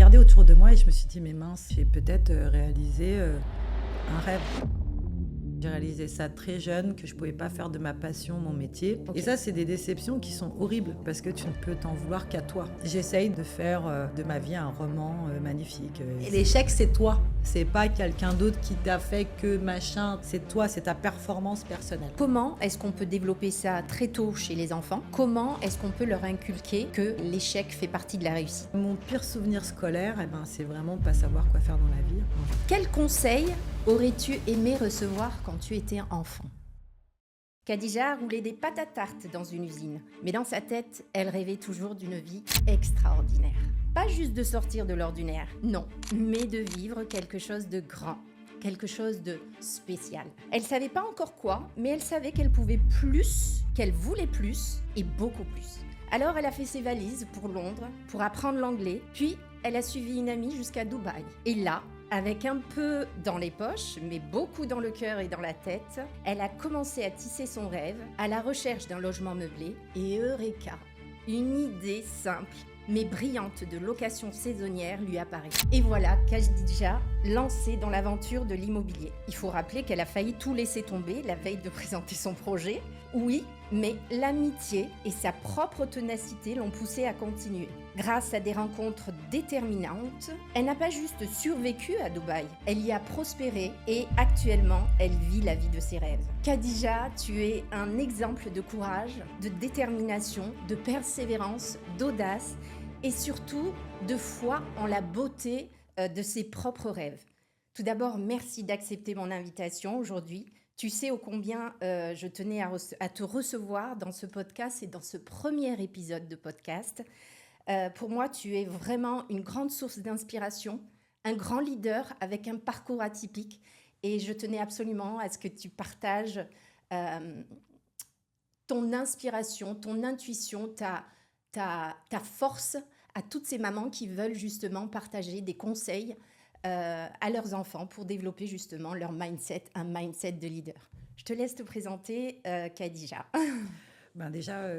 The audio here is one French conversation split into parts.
regardé autour de moi et je me suis dit, mais mince, j'ai peut-être réalisé un rêve. J'ai réalisé ça très jeune, que je ne pouvais pas faire de ma passion mon métier. Ok. Et ça, c'est des déceptions qui sont horribles parce que tu ne peux t'en vouloir qu'à toi. J'essaye de faire de ma vie un roman magnifique. Et l'échec, c'est toi. C'est pas quelqu'un d'autre qui t'a fait que machin. C'est toi, c'est ta performance personnelle. Comment est-ce qu'on peut développer ça très tôt chez les enfants? Comment est-ce qu'on peut leur inculquer que l'échec fait partie de la réussite? Mon pire souvenir scolaire, c'est vraiment pas savoir quoi faire dans la vie. Quels conseils aurais-tu aimé recevoir quand tu étais enfant? Khadija roulait des pâtes à tarte dans une usine, mais dans sa tête, elle rêvait toujours d'une vie extraordinaire. Pas juste de sortir de l'ordinaire, non, mais de vivre quelque chose de grand, quelque chose de spécial. Elle savait pas encore quoi, mais elle savait qu'elle pouvait plus, qu'elle voulait plus et beaucoup plus. Alors elle a fait ses valises pour Londres, pour apprendre l'anglais, puis elle a suivi une amie jusqu'à Dubaï. Et là, avec un peu dans les poches, mais beaucoup dans le cœur et dans la tête, elle a commencé à tisser son rêve à la recherche d'un logement meublé. Et eureka, une idée simple mais brillante de location saisonnière lui apparaît. Et voilà Khadija lancée dans l'aventure de l'immobilier. Il faut rappeler qu'elle a failli tout laisser tomber la veille de présenter son projet. Oui, mais l'amitié et sa propre ténacité l'ont poussée à continuer. Grâce à des rencontres déterminantes, elle n'a pas juste survécu à Dubaï, elle y a prospéré et actuellement, elle vit la vie de ses rêves. Khadija, tu es un exemple de courage, de détermination, de persévérance, d'audace et surtout de foi en la beauté de ses propres rêves. Tout d'abord, merci d'accepter mon invitation aujourd'hui. Tu sais ô combien je tenais à te recevoir dans ce podcast et dans ce premier épisode de podcast. Pour moi, tu es vraiment une grande source d'inspiration, un grand leader avec un parcours atypique. Et je tenais absolument à ce que tu partages ton inspiration, ton intuition, ta force à toutes ces mamans qui veulent justement partager des conseils à leurs enfants pour développer justement leur mindset, un mindset de leader. Je te laisse te présenter, Khadija. Déjà,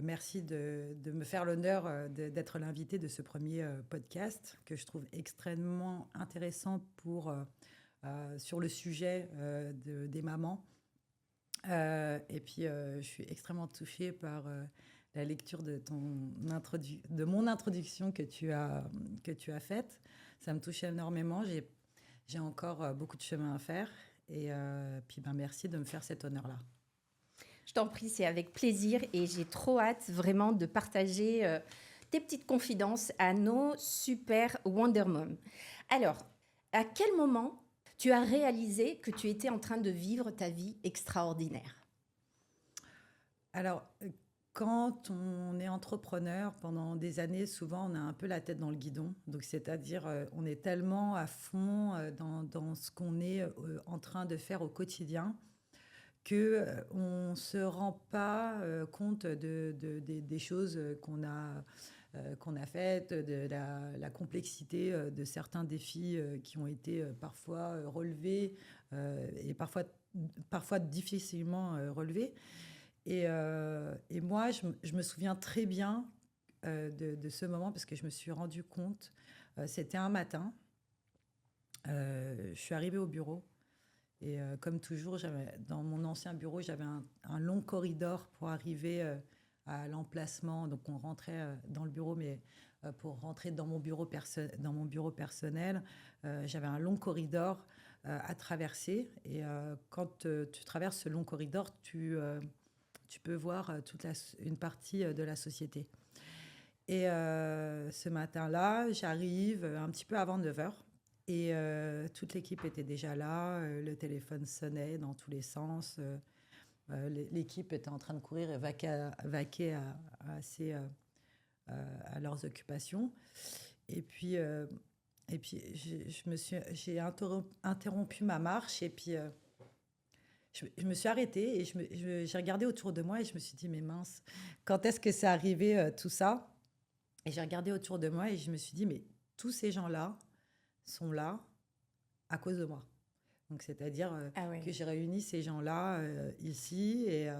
merci de me faire l'honneur d'être l'invitée de ce premier podcast que je trouve extrêmement intéressant sur le sujet des mamans. Et puis, je suis extrêmement touchée par la lecture de mon introduction que tu as faite. Ça me touche énormément. J'ai encore beaucoup de chemin à faire. Et puis, merci de me faire cet honneur-là. Je t'en prie, c'est avec plaisir et j'ai trop hâte vraiment de partager tes petites confidences à nos super Wonder Mom. Alors, à quel moment tu as réalisé que tu étais en train de vivre ta vie extraordinaire? Alors, quand on est entrepreneur pendant des années, souvent on a un peu la tête dans le guidon. Donc, c'est-à-dire, on est tellement à fond dans ce qu'on est en train de faire au quotidien qu'on ne se rend pas compte des choses qu'on a faites, de la complexité de certains défis qui ont été parfois relevés et parfois difficilement relevés. Et moi, je me souviens très bien de ce moment parce que je me suis rendu compte, c'était un matin, je suis arrivée au bureau. Et comme toujours, dans mon ancien bureau, j'avais un long corridor pour arriver à l'emplacement. Donc, on rentrait dans le bureau, mais pour rentrer dans mon bureau personnel, j'avais un long corridor à traverser. Et quand tu traverses ce long corridor, tu peux voir une partie de la société. Et ce matin-là, j'arrive un petit peu avant 9h. Et toute l'équipe était déjà là, le téléphone sonnait dans tous les sens. L'équipe était en train de courir et vaquer à leurs occupations. Et puis j'ai interrompu ma marche et puis je me suis arrêtée et j'ai regardé autour de moi et je me suis dit, mais mince, quand est-ce que c'est arrivé tout ça? Et j'ai regardé autour de moi et je me suis dit, mais tous ces gens-là sont là à cause de moi. Donc, c'est-à-dire que j'ai réuni ces gens-là ici et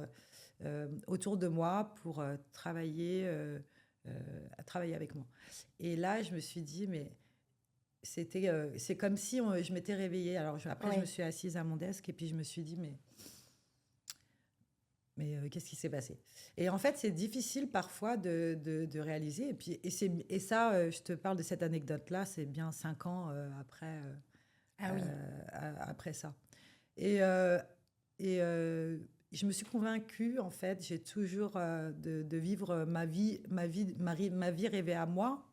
autour de moi pour travailler à travailler avec moi. Et là, je me suis dit, mais c'est comme si je m'étais réveillée. Alors après, je me suis assise à mon desk et puis je me suis dit, mais qu'est-ce qui s'est passé? Et en fait, c'est difficile parfois de réaliser. Et ça, je te parle de cette anecdote-là, c'est bien 5 ans après, après ça. Et, euh, et je me suis convaincue, en fait, j'ai toujours de vivre ma vie rêvée à moi.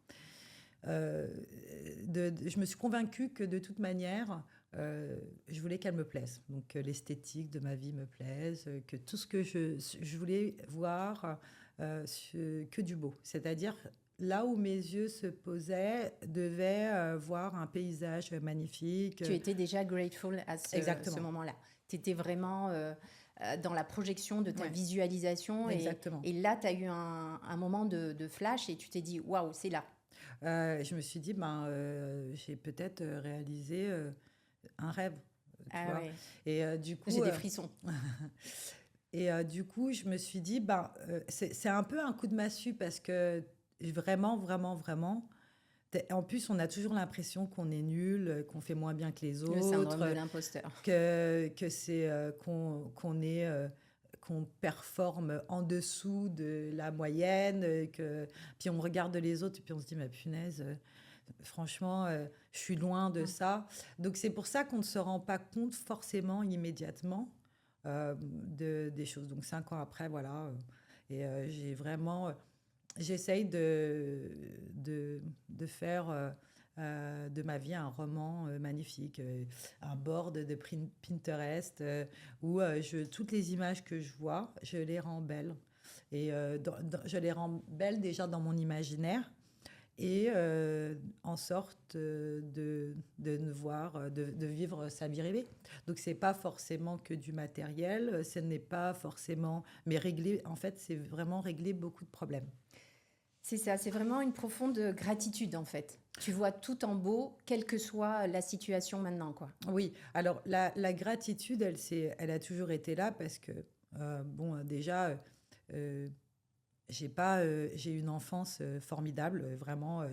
Je me suis convaincue que de toute manière, je voulais qu'elle me plaise. Donc, que l'esthétique de ma vie me plaise, que tout ce que je voulais voir, que du beau. C'est-à-dire, là où mes yeux se posaient, devaient voir un paysage magnifique. Tu étais déjà grateful à ce moment-là. Tu étais vraiment dans la projection de ta visualisation. Exactement. Et là, tu as eu un moment de flash et tu t'es dit, waouh, c'est là. Je me suis dit, j'ai peut-être réalisé un rêve. Tu vois. Ouais. Et du coup, j'ai des frissons. Et du coup, je me suis dit, c'est un peu un coup de massue parce que vraiment, vraiment, vraiment, en plus, on a toujours l'impression qu'on est nul, qu'on fait moins bien que les autres. Le syndrome de l'imposteur. Que c'est qu'on performe en dessous de la moyenne. Puis on regarde les autres et puis on se dit, mais punaise, franchement, je suis loin de ça. Donc c'est pour ça qu'on ne se rend pas compte forcément immédiatement des choses. Donc 5 ans après, voilà. J'ai vraiment... J'essaye de faire de ma vie un roman magnifique, un board de Pinterest où toutes les images que je vois, je les rends belles. Et je les rends belles déjà dans mon imaginaire et en sorte de vivre sa vie rêvée. Donc, ce n'est pas forcément que du matériel, ce n'est pas forcément... Mais en fait, c'est vraiment régler beaucoup de problèmes. C'est ça, c'est vraiment une profonde gratitude en fait. Tu vois tout en beau, quelle que soit la situation maintenant, quoi. Oui, alors la gratitude, elle a toujours été là parce que, déjà, j'ai eu une enfance formidable, vraiment.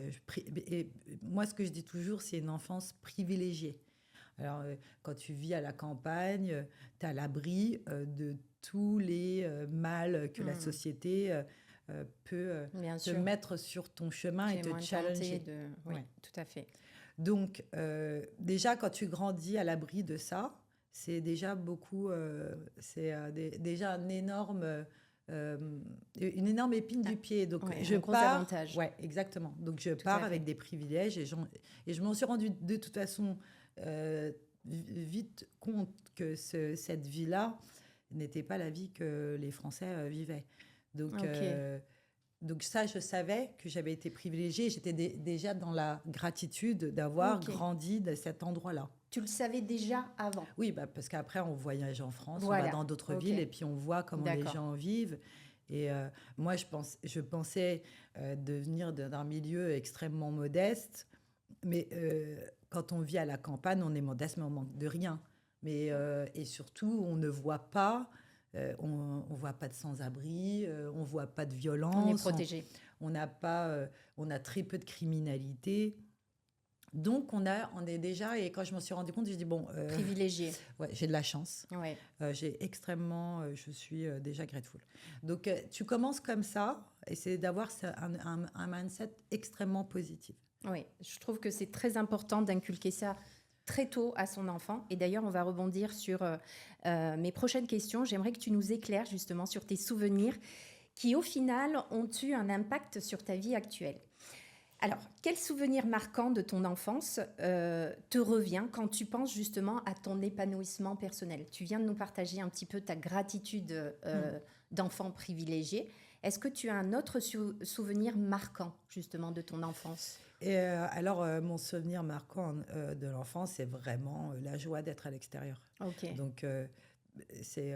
Et moi, ce que je dis toujours, c'est une enfance privilégiée. Alors, quand tu vis à la campagne, tu as l'abri de tous les mal que la société peut te mettre sur ton chemin et te challenger. Oui, tout à fait. Donc, déjà, quand tu grandis à l'abri de ça, c'est déjà beaucoup... déjà une énorme épine du pied. Donc, un gros avantage. Ouais, exactement. Donc, je pars avec des privilèges et je m'en suis rendu de toute façon vite compte que cette vie-là n'était pas la vie que les Français vivaient. Donc ça, je savais que j'avais été privilégiée. J'étais déjà dans la gratitude d'avoir grandi de cet endroit-là. Tu le savais déjà avant? Oui, parce qu'après, on voyage en France, on va dans d'autres villes et puis on voit comment les gens vivent. Et moi, je pensais devenir d'un milieu extrêmement modeste. Mais quand on vit à la campagne, on est modeste, mais on manque de rien. Et surtout, on ne voit pas... on voit pas de sans-abri, on voit pas de violence. On est protégé. On a très peu de criminalité. Donc, on est déjà... Et quand je m'en suis rendu compte, j'ai dit, privilégié. Ouais, j'ai de la chance. Ouais. Je suis déjà grateful. Donc, tu commences comme ça, et c'est d'avoir un mindset extrêmement positif. Oui, je trouve que c'est très important d'inculquer ça très tôt à son enfant. Et d'ailleurs, on va rebondir sur mes prochaines questions. J'aimerais que tu nous éclaires justement sur tes souvenirs qui, au final, ont eu un impact sur ta vie actuelle. Alors, quel souvenir marquant de ton enfance te revient quand tu penses justement à ton épanouissement personnel? Tu viens de nous partager un petit peu ta gratitude d'enfant privilégié. Est-ce que tu as un autre souvenir marquant justement de ton enfance? Alors, mon souvenir marquant de l'enfance, c'est vraiment la joie d'être à l'extérieur. Ok. Donc, c'est...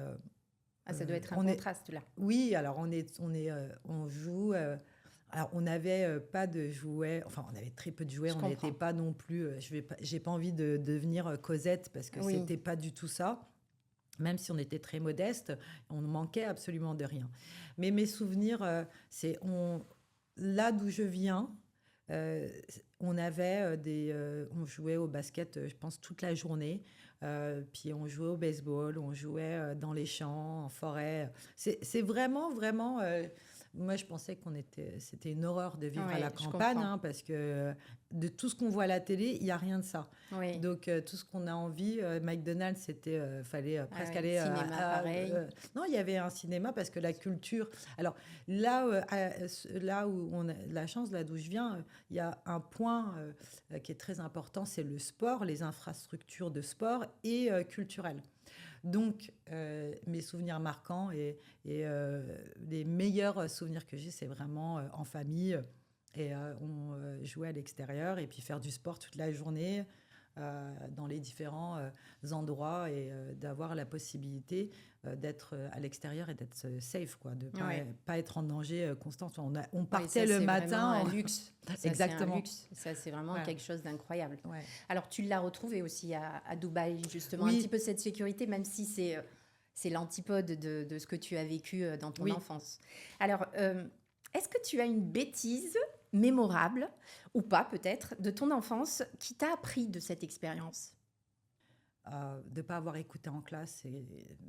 ça doit être un contraste, là. Oui, alors on joue... alors, on n'avait pas de jouets... Enfin, on avait très peu de jouets. On n'était pas non plus... j'ai pas envie de devenir Cosette parce que c'était pas du tout ça. Même si on était très modeste, on ne manquait absolument de rien. Mais mes souvenirs, c'est... là d'où je viens, on avait on jouait au basket, je pense, toute la journée. Puis on jouait au baseball, on jouait dans les champs, en forêt. C'est vraiment, vraiment. Moi, je pensais c'était une horreur de vivre à la Oui, je campagne, comprends. hein, parce que de tout ce qu'on voit à la télé, il n'y a rien de ça. Oui, Donc, tout ce qu'on a envie, McDonald's, fallait ah presque oui, aller cinéma pareil. non, il y avait un cinéma parce que la culture. Alors, là où on a la chance, là d'où je viens, il y a un point qui est très important, c'est le sport, les infrastructures de sport et culturelles. Donc, mes souvenirs marquants et les meilleurs souvenirs que j'ai, c'est vraiment en famille. Et on jouait à l'extérieur et puis faire du sport toute la journée dans les différents endroits et d'avoir la possibilité d'être à l'extérieur et d'être safe, quoi, de Oui. pas être en danger constant. On Oui, partait ça le c'est vraiment matin. un luxe. Ça c'est un Exactement. luxe. Ça c'est vraiment Ouais, quelque chose d'incroyable. ouais. Alors tu l'as retrouvé aussi à Dubaï, justement, un petit Oui, peu cette sécurité, même si c'est l'antipode de ce que tu as vécu dans ton oui. enfance. Alors, est-ce que tu as une bêtise mémorable, ou pas peut-être, de ton enfance qui t'a appris de cette expérience? De ne pas avoir écouté en classe,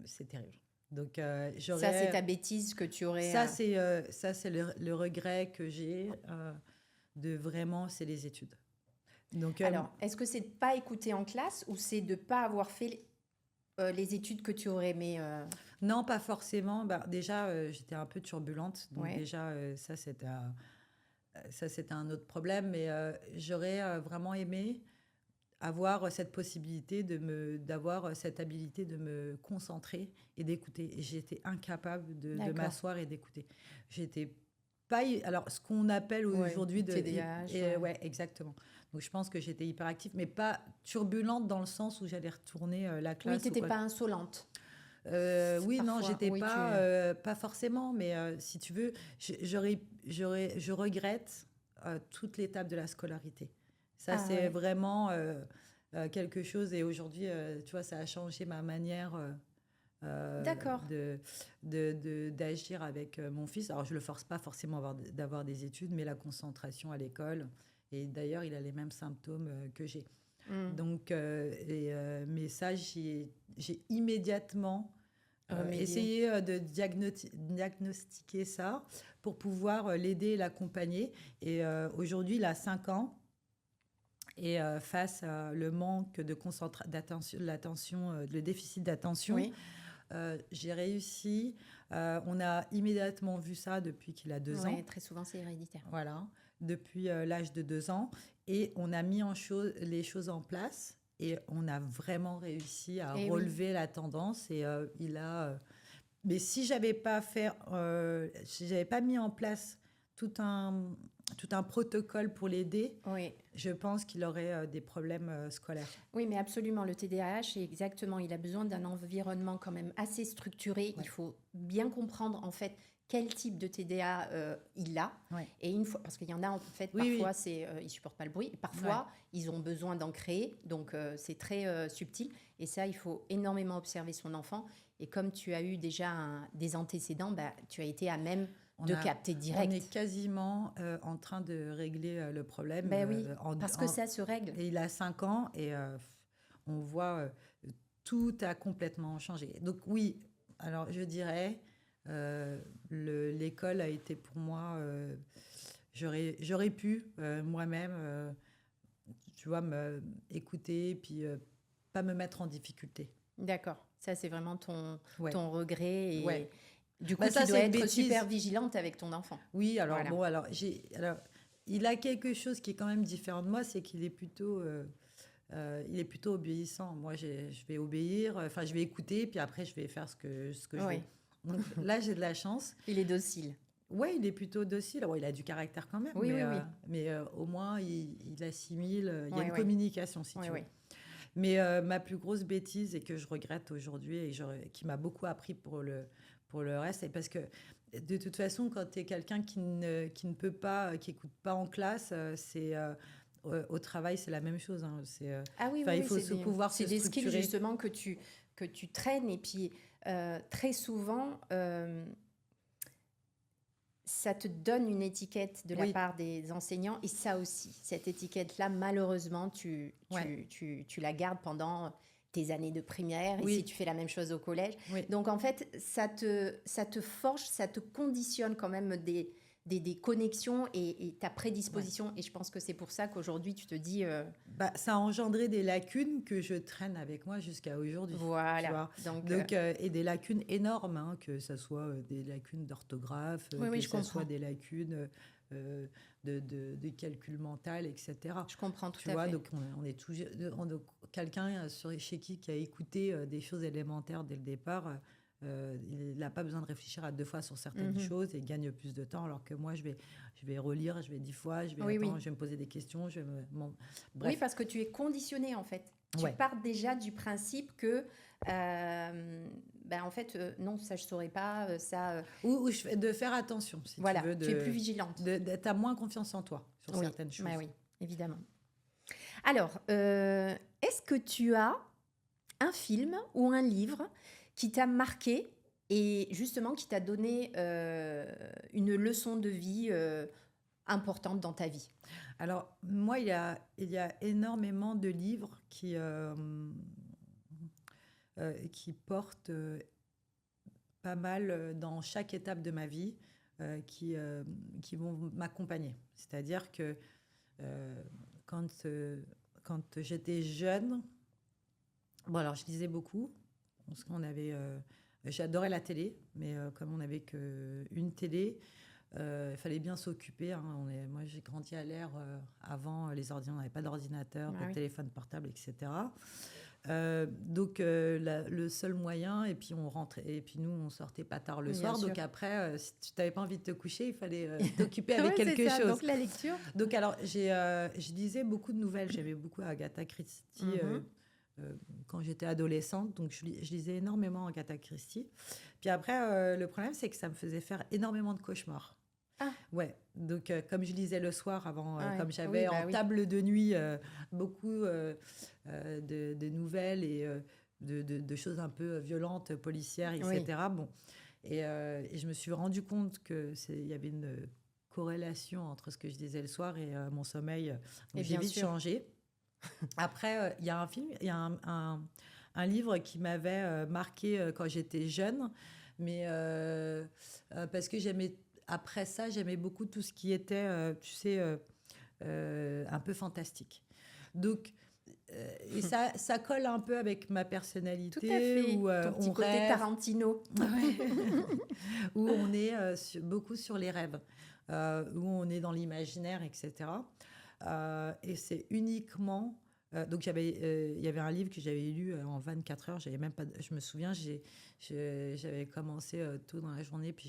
c'est terrible. Donc, Ça, c'est ta bêtise que tu aurais... ça, c'est le regret que j'ai de vraiment, c'est les études. Donc, Alors, est-ce que c'est de pas écouter en classe ou c'est de pas avoir fait les études que tu aurais aimé non, pas forcément. Bah, déjà, j'étais un peu turbulente. Donc, Ouais, déjà, ça, c'était un autre problème. Mais j'aurais vraiment aimé avoir cette possibilité d'avoir cette habilité de me concentrer et d'écouter. Et j'étais incapable de d'accord. m'asseoir et d'écouter. J'étais pas, alors ce qu'on appelle Ouais, aujourd'hui TDAH, ouais. ouais, exactement. Donc je pense que j'étais hyperactive, mais pas turbulente dans le sens où j'allais retourner la Oui, classe ou t'étais quoi. pas insolente. Oui, non, Parfois, j'étais oui, tu... pas forcément, mais si tu veux, je regrette toute l'étape de la scolarité. Ça, Ah c'est ouais, vraiment quelque chose. Et aujourd'hui, tu vois, ça a changé ma manière d'accord. d'agir avec mon fils. Alors, je le force pas forcément d'avoir des études, mais la concentration à l'école. Et d'ailleurs, il a les mêmes symptômes que j'ai. Hmm. Donc, mais ça, j'ai immédiatement Remédier. essayé de diagnostiquer ça pour pouvoir l'aider et l'accompagner. Et aujourd'hui, il a 5 ans. Et face à le manque de d'attention, l'attention, le déficit d'attention, Oui, j'ai réussi. On a immédiatement vu ça depuis qu'il a 2 ans. ouais, très souvent c'est héréditaire. Voilà, depuis l'âge de 2 ans. Et on a mis les choses en place et on a vraiment réussi à Et oui. relever la tendance. Et mais si j'avais pas mis en place tout un, tout un protocole pour l'aider, Oui, je pense qu'il aurait des problèmes scolaires. oui, mais absolument, le TDAH, c'est exactement, il a besoin d'un environnement quand même assez structuré. Il Ouais, faut bien comprendre en fait quel type de TDA il a. ouais. Et une fois, parce qu'il y en a en fait, Oui, parfois oui, c'est, ils supportent pas le bruit, et ouais. parfois ils ont besoin d'en créer, donc c'est très subtil. Et ça, il faut énormément observer son enfant. Et comme tu as eu déjà des antécédents, bah, tu as été à même On de a, capter on est direct. quasiment en train de régler le problème. Ben oui, parce que ça se règle. Et il a 5 ans et on voit tout a complètement changé. Donc oui, alors je dirais, l'école a été pour moi, j'aurais pu moi-même, tu vois, écouter puis pas me mettre en difficulté. D'accord. Ça, c'est vraiment ton, Ouais, ton regret. ouais. Et du coup, Bah tu ça dois c'est une être super bêtise. vigilante avec ton enfant. Oui, alors Voilà. bon, alors il a quelque chose qui est quand même différent de moi, c'est qu'il est plutôt obéissant. Moi, je vais obéir, enfin, je vais écouter, puis après, je vais faire ce que je veux. Oui. Donc là, j'ai de la chance. Il est docile. Ouais, il est plutôt docile. Ouais, il a du caractère quand même, Oui, oui, oui. mais au moins, il assimile. Il y a Oui, une oui. communication, si Oui, tu veux. oui. Mais ma plus grosse bêtise et que je regrette aujourd'hui et qui m'a beaucoup appris pour le reste, c'est parce que de toute façon, quand tu es quelqu'un qui ne peut pas, qui écoute pas en classe, au travail, c'est la même chose, hein. Ah oui, oui, Enfin, il oui. faut pouvoir C'est se des skills structurer. justement que tu traînes. Et puis, très souvent, ça te donne une étiquette de la Oui, part des enseignants. Et ça aussi, cette étiquette-là, malheureusement, ouais, tu la gardes pendant tes années de primaire. Et si oui, tu fais la même chose au collège. oui. Donc, en fait, ça te forge, ça te conditionne quand même des connexions et ta Ouais. prédisposition. Et je pense que c'est pour ça qu'aujourd'hui, tu te dis, Bah, ça a engendré des lacunes que je traîne avec moi jusqu'à aujourd'hui, tu voilà. vois. Donc, Donc, et des lacunes énormes, hein, que ce soit des lacunes d'orthographe, oui, oui, que je ce soit comprends. des lacunes de calcul mental, etc. Je comprends tout Tu à vois, fait. donc on est toujours, quelqu'un chez qui a écouté des choses élémentaires dès le départ, il n'a pas besoin de réfléchir à deux fois sur certaines Mhm. choses et gagne plus de temps, alors que moi, je vais relire, je vais 10 fois, je vais Oui, oui. attendre, je vais me poser des questions, Oui, bref. parce que tu es conditionné en fait. Tu Ouais. pars déjà du principe que, ben, en fait, non, ça je saurais pas, ça, De faire attention, si tu voilà, veux, tu es plus vigilante. t'as moins confiance en toi sur Oui, certaines bah choses. oui, évidemment. Alors, est-ce que tu as un film ou un livre qui t'a marqué et justement qui t'a donné une leçon de vie importante dans ta vie? Alors, moi, il y a énormément de livres qui portent pas mal dans chaque étape de ma vie, euh, qui, euh, qui vont m'accompagner. C'est-à-dire que euh, quand, euh, quand j'étais jeune, bon, alors je lisais beaucoup, parce qu'on avait... j'adorais la télé, mais comme on n'avait qu'une télé, il fallait bien s'occuper, hein. Moi, j'ai grandi à l'ère avant les ordinateurs, on n'avait pas d'ordinateur, Ah pas de oui, téléphone portable, etc. Donc, le seul moyen, et puis on rentrait, et puis nous, on sortait pas tard le bien soir. sûr. Donc après, si tu n'avais pas envie de te coucher, il fallait t'occuper Oui, avec c'est quelque ça. chose. Donc la lecture. Donc alors, je lisais beaucoup de nouvelles. J'aimais beaucoup Agatha Christie Mhm. euh, quand j'étais adolescente. Donc je lisais énormément Agatha Christie. Puis après, le problème, c'est que ça me faisait faire énormément de cauchemars. Ah, Ouais, donc comme je lisais le soir avant, ah ouais. comme Oui, j'avais en bah oui. table de nuit beaucoup de nouvelles et de choses un peu violentes, policières, Oui, etc. Bon, et je me suis rendu compte il y avait une corrélation entre ce que je disais le soir et mon sommeil. Donc et j'ai bien vite sûr. changé. Après, il y a un film, il y a un livre qui m'avait marqué quand j'étais jeune, mais parce que après ça, j'aimais beaucoup tout ce qui était, tu sais, un peu fantastique. Donc, et ça colle un peu avec ma Tout à personnalité fait. où Ton on petit côté rêve, Tarantino. ouais, où on est beaucoup sur les rêves, où on est dans l'imaginaire, etc. Et c'est uniquement. Donc, il y avait un livre que j'avais lu en 24 heures. J'avais même pas, je me souviens, j'avais commencé tôt dans la journée, puis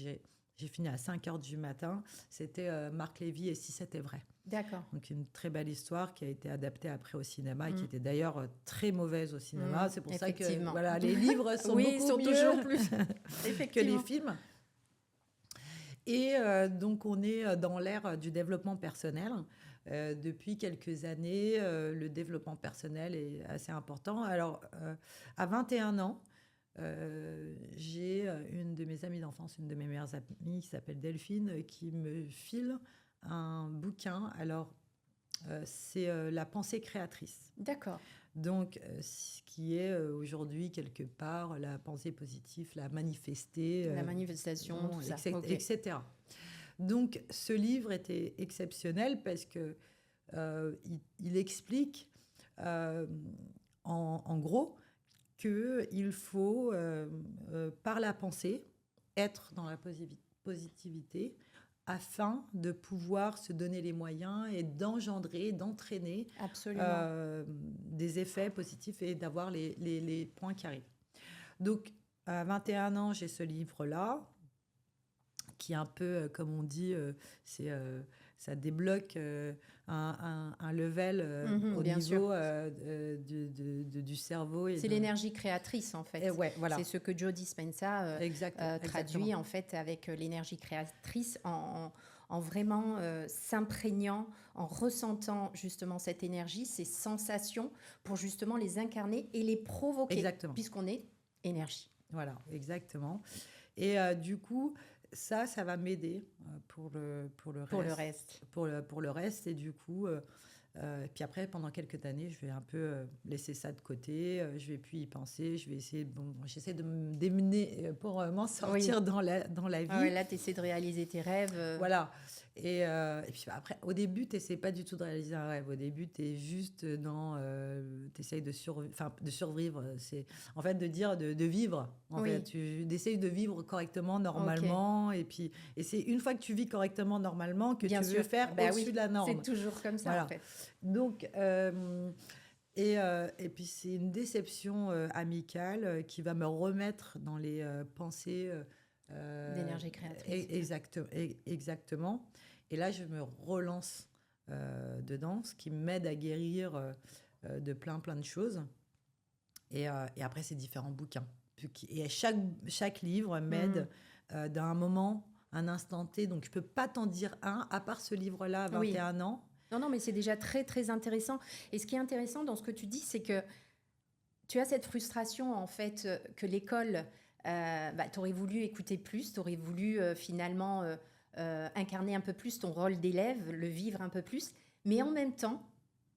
j'ai fini à 5 heures du matin. C'était Marc Lévy et Si c'était vrai. D'accord. Donc, une très belle histoire qui a été adaptée après au cinéma et qui Mm. était d'ailleurs très mauvaise au cinéma. Mm. C'est pour ça que Effectivement. voilà, les livres sont Oui, ils beaucoup sont mieux toujours plus. que les Effectivement. films. Et donc, on est dans l'ère du développement personnel. Depuis quelques années, le développement personnel est assez important. Alors, à 21 ans, j'ai une de mes amies d'enfance, une de mes meilleures amies qui s'appelle Delphine, qui me file un bouquin. Alors, c'est La pensée créatrice. D'accord. Donc, ce qui est aujourd'hui quelque part la pensée positive, la manifester, La manifestation, tout ça. Ok. etc. Donc, ce livre était exceptionnel parce que il explique euh, en gros qu'il faut, par la pensée, être dans la positivité afin de pouvoir se donner les moyens et d'engendrer, d'entraîner Absolument. des effets positifs et d'avoir les points qui arrivent. Donc, à 21 ans, j'ai ce livre-là, qui est un peu, comme on dit, c'est, ça débloque un level Mhm, au bien sûr. niveau du cerveau. C'est l'énergie créatrice, en Et fait. ouais, voilà. C'est ce que Joe Dispenza Exactement. traduit, en fait, avec l'énergie créatrice en vraiment s'imprégnant, en ressentant justement cette énergie, ces sensations, pour justement les incarner et les provoquer, Exactement. puisqu'on est énergie. Voilà, exactement. Et du coup, ça va m'aider Pour le reste. pour le reste. Et du coup, puis après, pendant quelques années, je vais un peu laisser ça de côté. Je vais plus y penser. Je vais essayer, bon, j'essaie de me démener pour m'en Oui. sortir dans la Ah ouais, vie. là, tu essaies de réaliser tes rêves. Voilà. Et puis après, au début, tu n'essaies pas du tout de réaliser un rêve. Au début, tu es juste dans. Tu essayes de survivre. C'est, en fait, de dire de vivre. En Oui. fait, tu essayes de vivre correctement, Ok. normalement. Et c'est une fois que tu vis correctement, normalement, que Bien tu veux sûr. faire Bah au-dessus oui, de la norme. c'est toujours comme ça, Voilà. en fait. Donc, et puis c'est une déception amicale qui va me remettre dans les pensées. D'énergie créatrice. Exactement. Et là, je me relance dedans, ce qui m'aide à guérir de plein de choses. Et après, c'est différents bouquins. Et chaque livre m'aide d'un moment, un instant T. Donc, je ne peux pas t'en dire un, à part ce livre-là à Oui. 21 ans. Non, mais c'est déjà très, très intéressant. Et ce qui est intéressant dans ce que tu dis, c'est que tu as cette frustration, en fait, que l'école, tu aurais voulu écouter plus, tu aurais voulu finalement incarner un peu plus ton rôle d'élève, le vivre un peu plus. Mais en même temps,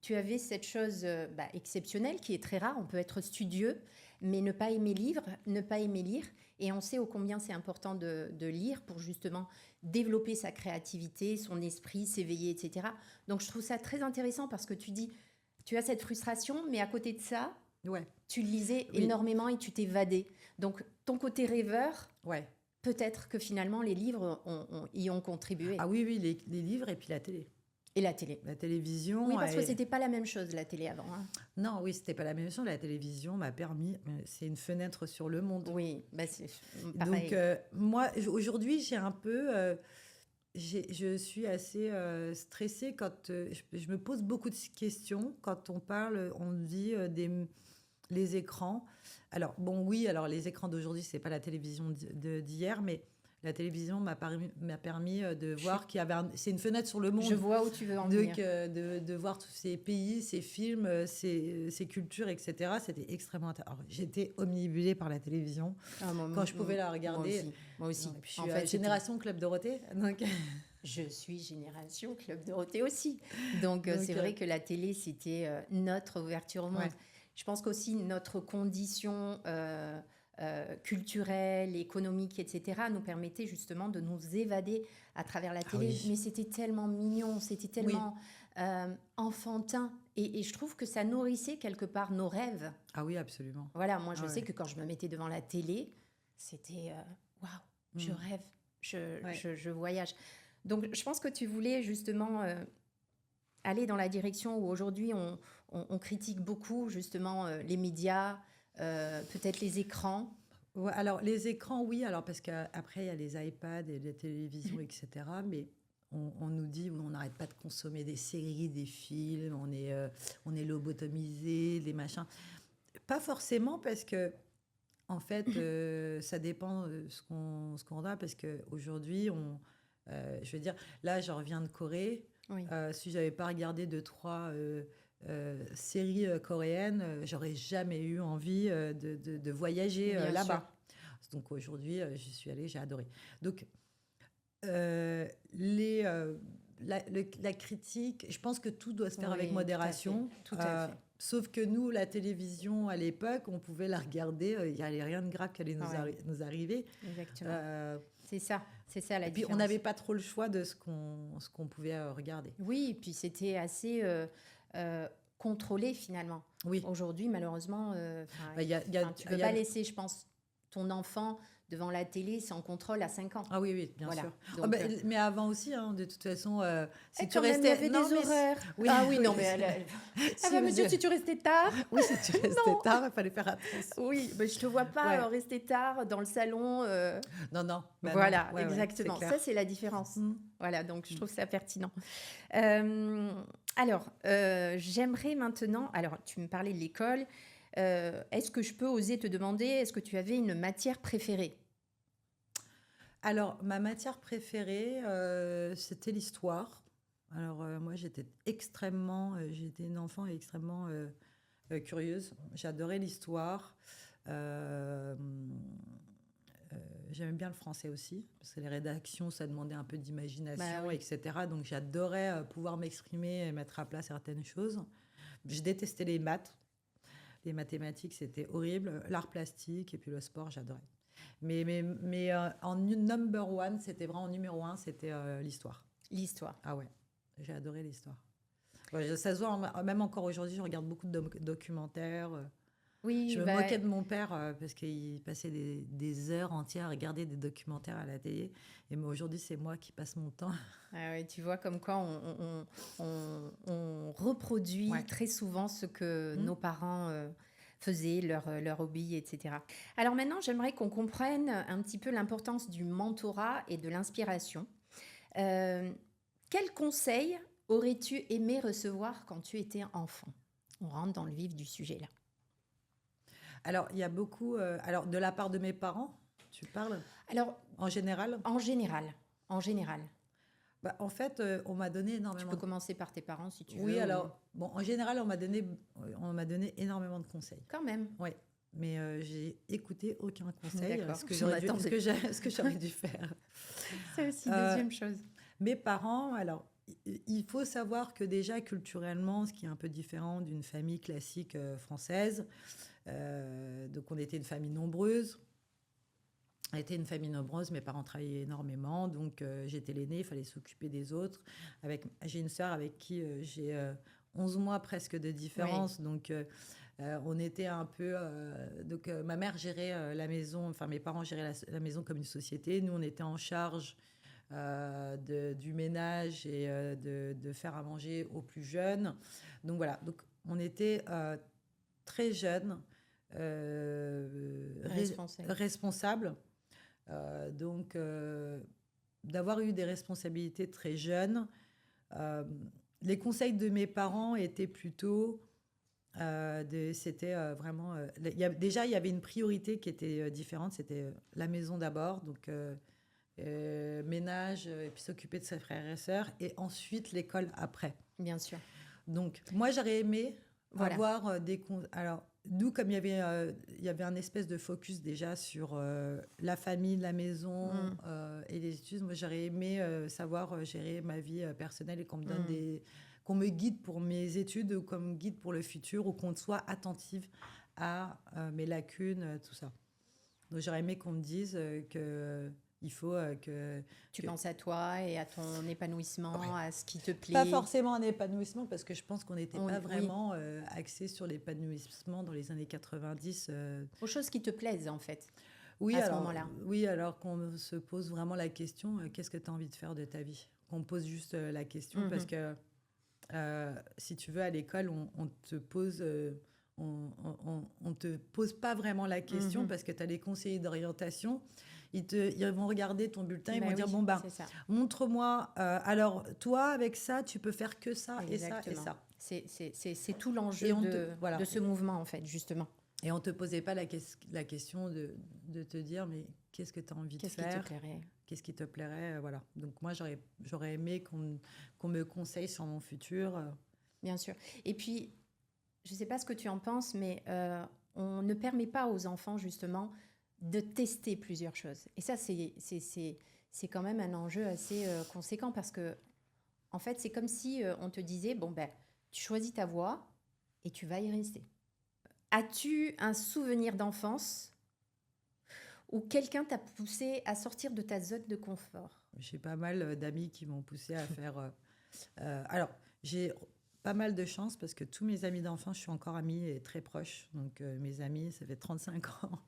tu avais cette chose exceptionnelle qui est très rare. On peut être studieux, mais ne pas aimer lire. Et on sait ô combien c'est important de lire pour justement développer sa créativité, son esprit, s'éveiller, etc. Donc, je trouve ça très intéressant parce que tu dis, tu as cette frustration, mais à côté de ça, Ouais. tu lisais Oui. énormément et tu t'évadais. Donc, ton côté rêveur, Ouais. peut-être que finalement, les livres y ont contribué. Ah oui, les livres et puis la télé. Et la télé. La télévision. Oui, parce que c'était pas la même chose, la télé, avant. Hein. Non, oui, c'était pas la même chose. La télévision m'a permis. C'est une fenêtre sur le monde. Oui, c'est pareil. Donc, moi, aujourd'hui, j'ai un peu. Je suis assez stressée quand je me pose beaucoup de questions. Quand on parle, on dit les écrans. Alors, bon, oui, alors les écrans d'aujourd'hui, c'est pas la télévision d'hier, mais la télévision m'a permis de voir qu'il y avait c'est une fenêtre sur le monde. Je vois où tu veux en venir. De voir tous ces pays, ces films, ces cultures, etc. C'était extrêmement intéressant. J'étais omnibulée par la télévision quand je pouvais la regarder. Moi aussi. Et puis, je suis génération Club Dorothée. Donc... Je suis génération Club Dorothée aussi. Donc c'est vrai que la télé, c'était notre ouverture au monde. Ouais. Je pense qu'aussi notre condition culturelle, économique, etc., nous permettait justement de nous évader à travers la télé. Oui. Mais c'était tellement mignon, c'était tellement enfantin. Et je trouve que ça nourrissait quelque part nos rêves. Ah oui, absolument. Voilà, moi je sais que quand je me mettais devant la télé, c'était waouh, je rêve, je voyage. Donc, je pense que tu voulais justement aller dans la direction où aujourd'hui on critique beaucoup justement les médias, peut-être les écrans. Ouais, alors, les écrans, oui, alors parce qu'après, il y a les iPads et les télévisions, etc. Mais on nous dit on n'arrête pas de consommer des séries, des films, on est lobotomisé, des machins. Pas forcément parce que, en fait, ça dépend de ce qu'on a, parce qu'aujourd'hui, je veux dire, là, je reviens de Corée. Oui. Si j'avais pas regardé 2-3 séries coréennes, j'aurais jamais eu envie de voyager là-bas. Donc aujourd'hui, j'y suis allée, j'ai adoré. Donc la critique, je pense que tout doit se faire avec modération. Tout à fait. Sauf que nous, la télévision, à l'époque, on pouvait la regarder, il n'y avait rien de grave qui allait nous arriver. Exactement. C'est ça la différence. Puis on n'avait pas trop le choix de ce qu'on pouvait regarder. Oui, et puis c'était assez contrôlé finalement. Oui. Aujourd'hui, malheureusement, tu ne peux pas laisser, je pense, ton enfant devant la télé sans contrôle à 5 ans. Ah oui, bien sûr. Donc, mais avant aussi, hein, de toute façon, si tu restais... Il y avait des horaires. Oui, ah oui, non, mais... monsieur, si tu restais tard... Oui, si tu restais tard, il fallait faire attention. Oui, mais je ne te vois pas rester tard dans le salon. Non. Voilà, exactement. Ça, c'est la différence. Voilà, donc je trouve ça pertinent. Alors, j'aimerais maintenant... Alors, tu me parlais de l'école... est-ce que je peux oser te demander, est-ce que tu avais une matière préférée ? Alors, ma matière préférée, c'était l'histoire. Alors, moi, j'étais une enfant extrêmement curieuse. J'adorais l'histoire. j'aimais bien le français aussi, parce que les rédactions, ça demandait un peu Bah d'imagination, oui. etc. Donc j'adorais pouvoir m'exprimer et mettre à plat certaines choses. Je détestais les maths. Les mathématiques, c'était horrible. L'art plastique et puis le sport, j'adorais. Mais en number one, c'était vraiment numéro un, c'était l'histoire. L'histoire. Ah ouais, j'ai adoré l'histoire. Ouais, ça se voit, même encore aujourd'hui, je regarde beaucoup de documentaires. Je Oui, me bah, moquais de mon père parce qu'il passait des heures entières à regarder des documentaires à la télé. Et moi, aujourd'hui, c'est moi qui passe mon temps. ah ouais, tu vois comme quoi on reproduit Ouais. très souvent ce que Hmm. nos parents faisaient, leur hobby, etc. Alors maintenant, j'aimerais qu'on comprenne un petit peu l'importance du mentorat et de l'inspiration. Euh, Quels conseils aurais-tu aimé recevoir quand tu étais enfant? On rentre dans le vif du sujet là. Alors, il y a beaucoup. Alors, de la part de mes parents, tu parles Alors, en général. en général, en général, Bah, en fait, on m'a donné tu énormément peux de... commencer par tes parents si tu Oui, veux, ou alors, bon, en général, on m'a donné énormément de conseils. quand même. Oui, mais j'ai écouté aucun conseil, D'accord, ce que je j'aurais dû, m'attendais. ce que j'aurais dû faire. C'est aussi Euh, deuxième chose. Mes parents, alors, il faut savoir que déjà culturellement, ce qui est un peu différent d'une famille classique française, donc on était une famille nombreuse. On était une famille nombreuse, mes parents travaillaient énormément, donc j'étais l'aînée, il fallait s'occuper des autres. J'ai une sœur avec qui j'ai 11 mois presque de Oui, différence, donc on était un peu... donc ma mère gérait la maison, enfin mes parents géraient la maison comme une société, nous on était en charge du ménage et de faire à manger aux plus jeunes. Donc voilà, donc on était très jeunes, responsable. responsables. Donc d'avoir eu des responsabilités très jeunes, euh, les conseils de mes parents étaient plutôt... c'était vraiment... déjà, il y avait une priorité qui était différente, c'était la maison d'abord, donc ménage, et puis s'occuper de ses frères et sœurs, et ensuite l'école après. Bien sûr. Donc, moi, j'aurais aimé Voilà. avoir Alors, nous, comme il y avait un espèce de focus déjà sur la famille, la maison Mm, et les études, moi, j'aurais aimé savoir gérer ma vie personnelle et qu'on me donne mm. qu'on me guide pour mes études ou qu'on me guide pour le futur ou qu'on soit attentive à mes lacunes, tout ça. Donc, j'aurais aimé qu'on me dise que il faut Tu que penses à toi et à ton épanouissement, ouais. à ce qui te Pas plaît. forcément un épanouissement, parce que je pense qu'on n'était pas Oui, vraiment axé sur l'épanouissement dans les années 90. aux choses qui te plaisent en fait, Oui, à ce alors, moment-là. oui, alors qu'on se pose vraiment la question, qu'est-ce que tu as envie de faire de ta vie? Qu'on pose juste la question, parce Mhm. que si tu veux, à l'école, on te pose... on te pose pas vraiment la question Mhm. parce que tu as les conseillers d'orientation. Ils vont regarder ton bulletin, ils vont Ben dire, oui, bon, ben, c'est ça. montre-moi. Alors, toi, avec ça, tu peux faire que ça et ça et Exactement. ça. C'est tout Et l'enjeu on te, voilà. de ce mouvement en fait, justement. Et on te posait pas la question de te dire, mais qu'est-ce que tu as envie de Qu'est-ce qui te faire? plairait? Qu'est-ce qui te plairait? Voilà. Donc moi, j'aurais aimé qu'on me conseille sur mon futur. Bien sûr. Et puis, je ne sais pas ce que tu en penses, mais on ne permet pas aux enfants, justement, de tester plusieurs choses. Et ça, c'est quand même un enjeu assez conséquent parce que, en fait, c'est comme si on te disait, bon, ben, tu choisis ta voie et tu vas y rester. As-tu un souvenir d'enfance où quelqu'un t'a poussé à sortir de ta zone de confort? J'ai pas mal d'amis qui m'ont poussé à faire... alors, j'ai pas mal de chance parce que tous mes amis d'enfance, je suis encore amie et très proche. Donc mes amis, ça fait 35 ans.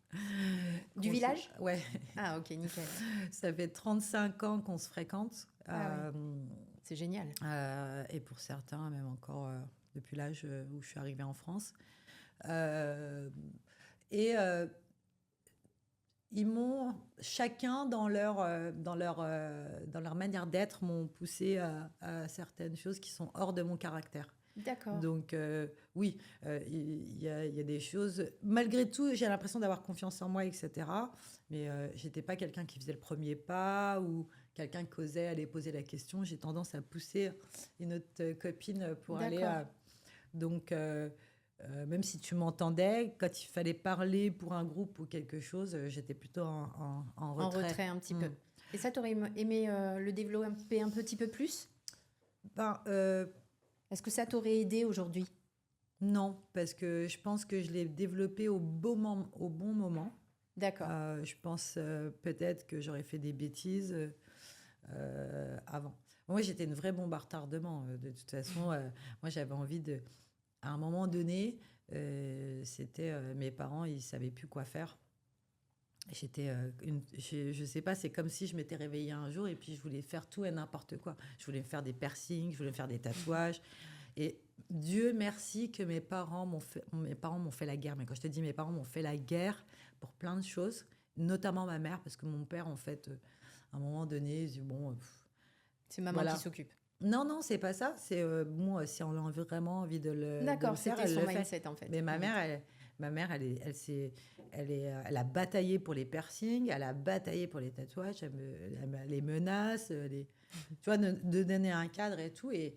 Du village? Ouais, Ah, ok, nickel. ça fait 35 ans qu'on se fréquente. Ah ouais, c'est génial. Et pour certains, même encore depuis l'âge où je suis arrivée en France. Euh, et ils m'ont, chacun dans leur manière d'être, m'ont poussé à certaines choses qui sont hors de mon caractère. D'accord. Donc oui, il y a des choses. Malgré tout, j'ai l'impression d'avoir confiance en moi, etc. Mais j'étais pas quelqu'un qui faisait le premier pas ou quelqu'un qui osait aller poser la question. J'ai tendance à pousser une autre copine pour aller D'accord. à... Donc même si tu m'entendais, quand il fallait parler pour un groupe ou quelque chose, j'étais plutôt en En retrait. retrait un petit Mm. peu. Et ça, tu aurais aimé le développer un petit peu plus? Ben, Est-ce que ça t'aurait aidé aujourd'hui? non, parce que je pense que je l'ai développé au bon moment. D'accord. Je pense peut-être que j'aurais fait des bêtises avant. Moi, j'étais une vraie bombe à retardement. De toute façon, moi, j'avais envie de... À un moment donné, mes parents, ils savaient plus quoi faire. Je sais pas, c'est comme si je m'étais réveillée un jour et puis je voulais faire tout et n'importe quoi. Je voulais me faire des piercings, je voulais me faire des tatouages. Et Dieu merci que mes parents m'ont fait la guerre. Mais quand je te dis mes parents m'ont fait la guerre pour plein de choses, notamment ma mère, parce que mon père, en fait, à un moment donné, il dit, bon, C'est maman qui voilà. s'occupe. Non, non, c'est pas ça. C'est bon, si on a vraiment envie de le D'accord, faire, c'était elle son le fait. mindset en fait. Mais ma mère, elle a bataillé pour les piercings, elle a bataillé pour les tatouages, les menaces, tu vois, de donner un cadre et tout. Et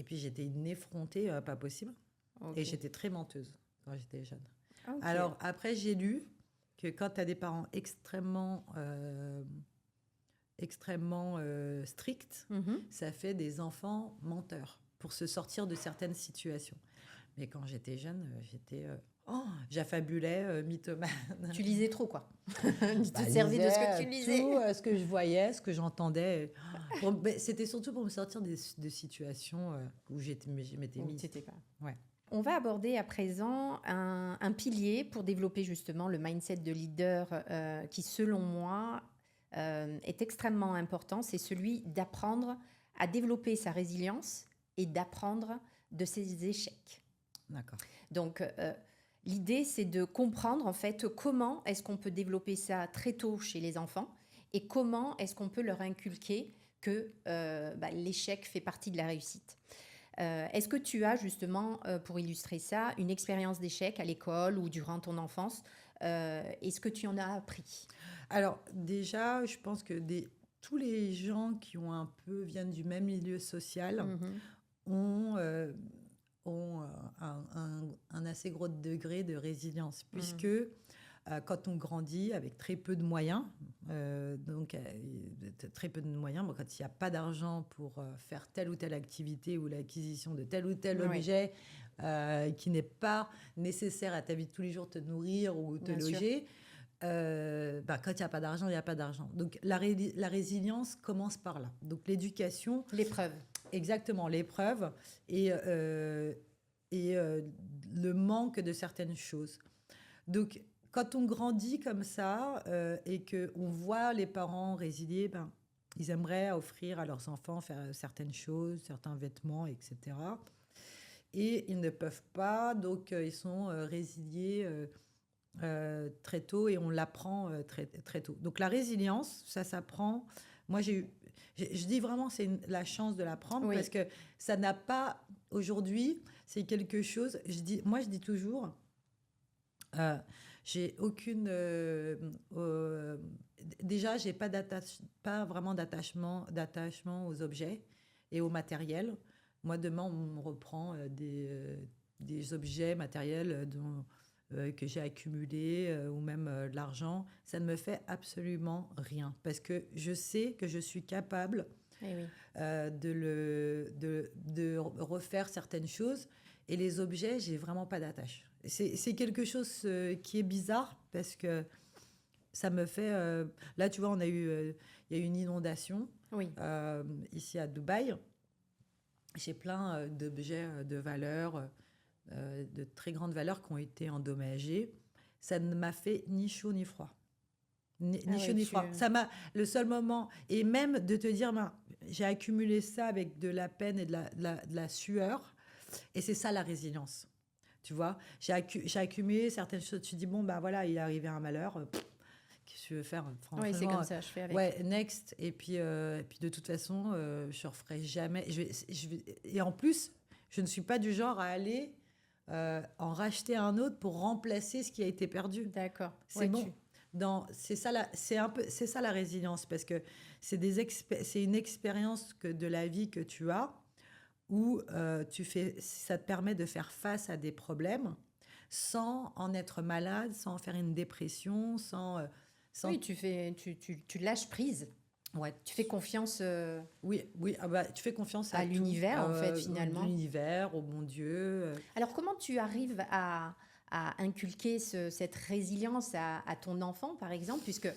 puis j'étais une effrontée, pas possible. Ok. Et j'étais très menteuse quand j'étais jeune. Ok. Alors après, j'ai lu que quand tu as des parents extrêmement stricts, Mhm. ça fait des enfants menteurs pour se sortir de certaines situations. Mais quand j'étais jeune, j'affabulais, mythomane. Tu lisais trop, quoi. Tu Bah, te je servais de ce que lisais tu lisais. tout ce que je voyais, ce que j'entendais. Mais c'était surtout pour me sortir de situations où je m'étais Ou mise. t'étais pas. Ouais. On va aborder à présent un pilier pour développer justement le mindset de leader qui, selon moi, est extrêmement important. C'est celui d'apprendre à développer sa résilience et d'apprendre de ses échecs. D'accord. Donc, l'idée, c'est de comprendre en fait comment est-ce qu'on peut développer ça très tôt chez les enfants et comment est-ce qu'on peut leur inculquer que l'échec fait partie de la réussite. Est-ce que tu as justement, pour illustrer ça, une expérience d'échec à l'école ou durant ton enfance? Est-ce que tu en as appris? Alors, déjà, je pense que tous les gens qui viennent du même milieu social Mhm. ont, euh, ont un assez gros degré de résilience, puisque quand on grandit avec très peu de moyens, très peu de moyens, bon, quand il n'y a pas d'argent pour faire telle ou telle activité ou l'acquisition de tel ou tel Oui, objet qui n'est pas nécessaire à ta vie de tous les jours, te nourrir ou te bien sûr. loger, quand il n'y a pas d'argent, il n'y a pas d'argent. Donc la résilience commence par là. Donc l'éducation, L'épreuve. exactement, l'épreuve et le manque de certaines choses. Donc quand on grandit comme ça et qu'on voit les parents résilier, ils aimeraient offrir à leurs enfants faire certaines choses, certains vêtements, etc. Et ils ne peuvent pas, donc ils sont résiliés très tôt et on l'apprend très, très tôt. Donc la résilience, ça s'apprend. Moi, je dis vraiment c'est la chance de l'apprendre Oui. parce que ça n'a pas aujourd'hui, c'est quelque chose. Moi, je dis toujours, euh, j'ai aucune. Déjà, j'ai pas vraiment d'attachement aux objets et au matériel. Moi, demain, on me reprend des objets matériels que j'ai accumulés ou même de l'argent. Ça ne me fait absolument rien parce que je sais que je suis capable Eh oui. de refaire certaines choses. Et les objets, j'ai vraiment pas d'attache. C'est quelque chose qui est bizarre parce que ça me fait. Là, tu vois, il y a eu une inondation Oui. ici à Dubaï. J'ai plein d'objets de valeur, de très grande valeur qui ont été endommagés. Ça ne m'a fait ni chaud ni froid. Ni chaud Ouais, ni froid. Ça m'a le seul moment et même de te dire j'ai accumulé ça avec de la peine et de la sueur et c'est ça la résilience. Tu vois, j'ai accumulé certaines choses. Tu dis bon voilà, il est arrivé un malheur. Qu'est-ce que tu veux faire franchement? Oui, c'est comme ça, je fais avec. Ouais, next. Et puis de toute façon, je referai jamais. Et en plus, je ne suis pas du genre à aller en racheter un autre pour remplacer ce qui a été perdu. D'accord. C'est Ouais, bon. C'est ça la résilience parce que c'est une expérience de la vie que tu as où ça te permet de faire face à des problèmes sans en être malade, sans en faire une dépression, sans... Oui, tu lâches prise. Ouais. Tu fais confiance Oui, oui, tu fais confiance à tout. l'univers, en fait, finalement. L'univers, au bon Dieu. Alors, comment tu arrives à inculquer cette résilience à ton enfant, par exemple, puisque,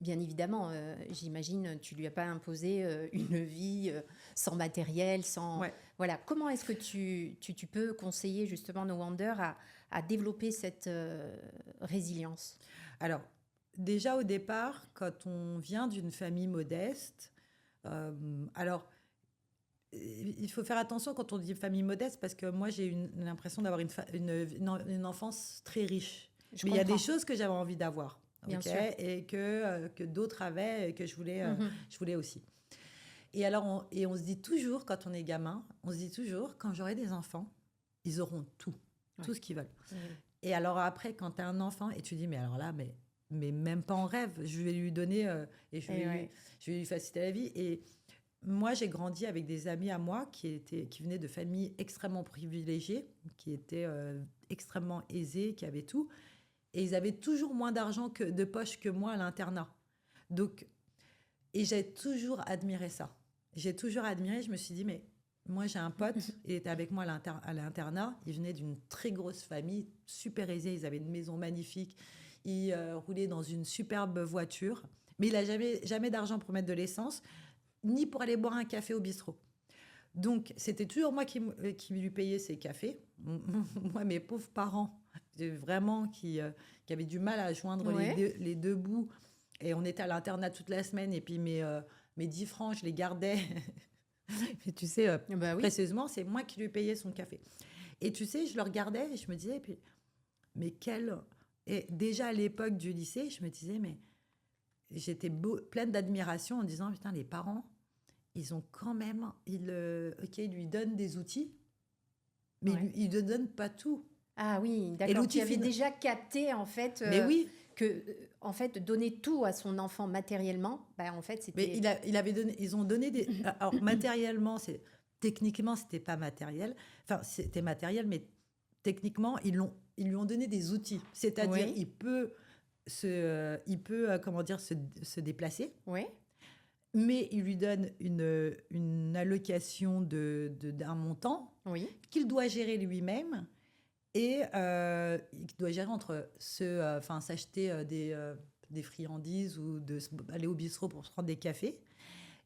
bien évidemment, j'imagine, tu lui as pas imposé une vie sans matériel, sans... Ouais. Voilà. Comment est-ce que tu peux conseiller, justement, No Wonder à développer cette résilience? Alors, déjà au départ, quand on vient d'une famille modeste, alors il faut faire attention quand on dit famille modeste parce que moi j'ai l'impression d'avoir une enfance très riche. Mais il y a des choses que j'avais envie d'avoir, Bien sûr. et que d'autres avaient et que je voulais aussi. Et alors on se dit toujours quand on est gamin, on se dit toujours quand j'aurai des enfants, ils auront tout ce qu'ils veulent. Et alors après quand tu as un enfant et tu dis mais alors là mais même pas en rêve, je vais lui donner et je vais lui faciliter la vie. Et moi, j'ai grandi avec des amis à moi qui venaient de familles extrêmement privilégiées, qui étaient extrêmement aisées, qui avaient tout. Et ils avaient toujours moins d'argent de poche que moi à l'internat. Donc, et j'ai toujours admiré ça. J'ai toujours admiré, je me suis dit, mais moi, j'ai un pote, il était avec moi à l'internat. Il venait d'une très grosse famille, super aisée. Ils avaient une maison magnifique. Il roulait dans une superbe voiture. Mais il n'a jamais d'argent pour mettre de l'essence, ni pour aller boire un café au bistrot. Donc, c'était toujours moi qui lui payais ses cafés. Moi, mes pauvres parents, vraiment, qui avaient du mal à joindre les deux bouts. Et on était à l'internat toute la semaine. Et puis, mes 10 francs, je les gardais. Et tu sais, précieusement, c'est moi qui lui payais son café. Et tu sais, je le regardais et je me disais, mais quel... Et déjà, à l'époque du lycée, je me disais, mais... J'étais pleine d'admiration en disant, putain, les parents, ils ont quand même... ils lui donnent des outils, mais ils ne donnent pas tout. Ah oui, d'accord. Tu avais déjà capté, en fait, mais oui. que en fait, donner tout à son enfant matériellement, en fait, c'était... Mais ils ont donné des... Alors, matériellement, techniquement, ce n'était pas matériel. Enfin, c'était matériel, mais techniquement, ils lui ont donné des outils. C'est-à-dire, il peut comment dire, se déplacer. Oui. Mais il lui donne une allocation d'un montant qu'il doit gérer lui-même et il doit gérer entre s'acheter des friandises ou aller au bistrot pour se prendre des cafés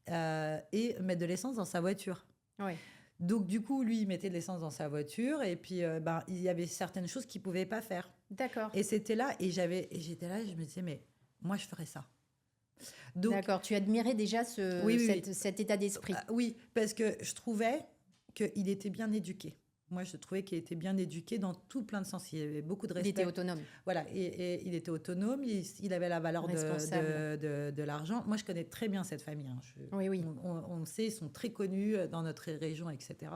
et mettre de l'essence dans sa voiture. Oui. Donc, du coup, lui, il mettait de l'essence dans sa voiture et puis il y avait certaines choses qu'il ne pouvait pas faire. D'accord. Et c'était là, et j'étais là, et je me disais, mais moi, je ferais ça. Donc, d'accord, tu admirais déjà cet état d'esprit. Oui, parce que je trouvais qu'il était bien éduqué. Moi, je trouvais qu'il était bien éduqué dans tout plein de sens. Il y avait beaucoup de respect. Il était autonome. Voilà, et il était autonome, il avait la valeur de l'argent. Moi, je connais très bien cette famille. Hein. Oui. On sait, ils sont très connus dans notre région, etc.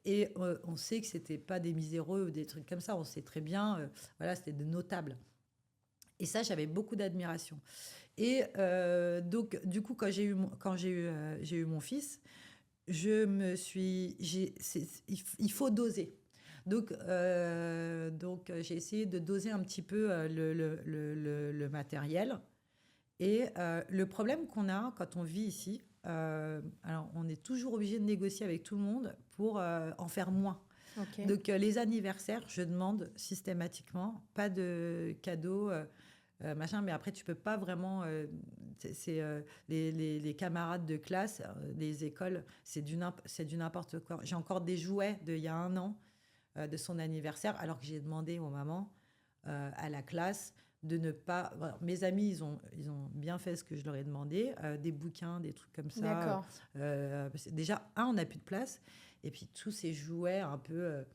Et on sait que c'était pas des miséreux ou des trucs comme ça. On sait très bien, c'était des notables. Et ça, j'avais beaucoup d'admiration. Et donc, du coup, quand j'ai eu mon fils, il faut doser. Donc j'ai essayé de doser un petit peu le matériel. Et le problème qu'on a quand on vit ici, alors on est toujours obligé de négocier avec tout le monde pour en faire moins. Okay. Donc les anniversaires, je demande systématiquement pas de cadeaux, mais après tu peux pas vraiment. Les camarades de classe, les écoles, c'est du n'importe quoi. J'ai encore des jouets d'il y a 1 an de son anniversaire, alors que j'ai demandé aux mamans à la classe de ne pas... Voilà, mes amis, ils ont bien fait ce que je leur ai demandé, des bouquins, des trucs comme ça. D'accord. Déjà, on n'a plus de place. Et puis, tous ces jouets un peu...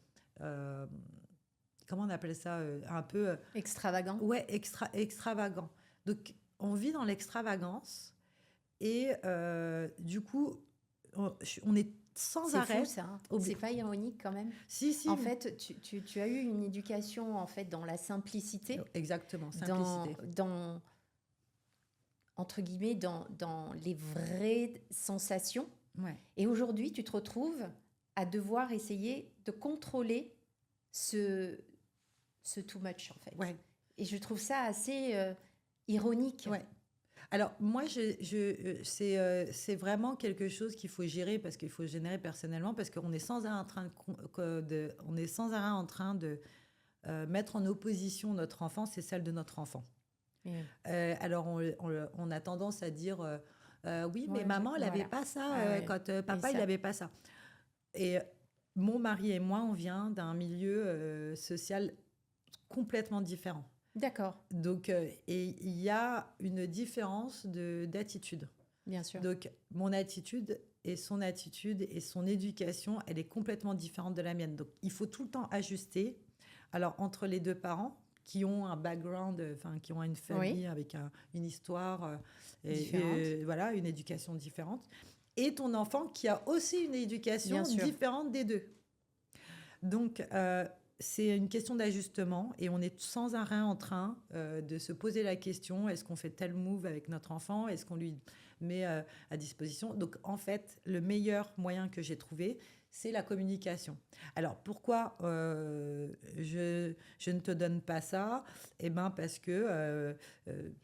comment on appelle ça, un peu... extravagant. Ouais, extravagant. Donc, on vit dans l'extravagance. Et du coup, on est sans arrêt... C'est fou, ça. C'est pas ironique, quand même. Si. En fait, tu as eu une éducation, en fait, dans la simplicité. Exactement, simplicité. Entre guillemets, dans les vraies sensations. Ouais. Et aujourd'hui, tu te retrouves à devoir essayer de contrôler ce too much, en fait. Ouais. Et je trouve ça assez ironique. Ouais. Alors, moi, c'est vraiment quelque chose qu'il faut gérer parce qu'il faut générer personnellement parce qu'on est sans arrêt en train on est sans arrêt en train de mettre en opposition notre enfant, c'est celle de notre enfant. Et, Alors, on a tendance à dire oui, mais ouais, maman, elle n'avait voilà. pas ça Ah ouais. quand Et papa, il ça, n'avait pas ça. Et mon mari et moi, on vient d'un milieu social complètement différent. d'accord, Donc, et il y a une différence d'attitude. bien sûr. Donc, mon attitude et son éducation, elle est complètement différente de la mienne. Donc, il faut tout le temps ajuster. Alors, entre les deux parents qui ont un background, enfin, qui ont une famille avec une histoire Différente. voilà, une éducation différente, et ton enfant qui a aussi une éducation Bien sûr. différente des deux. Donc, c'est une question d'ajustement et on est sans arrêt en train de se poser la question, est-ce qu'on fait tel move avec notre enfant? Est-ce qu'on lui met à disposition? Donc, en fait, le meilleur moyen que j'ai trouvé, c'est la communication. Alors, pourquoi je ne te donne pas ça? Eh bien, parce que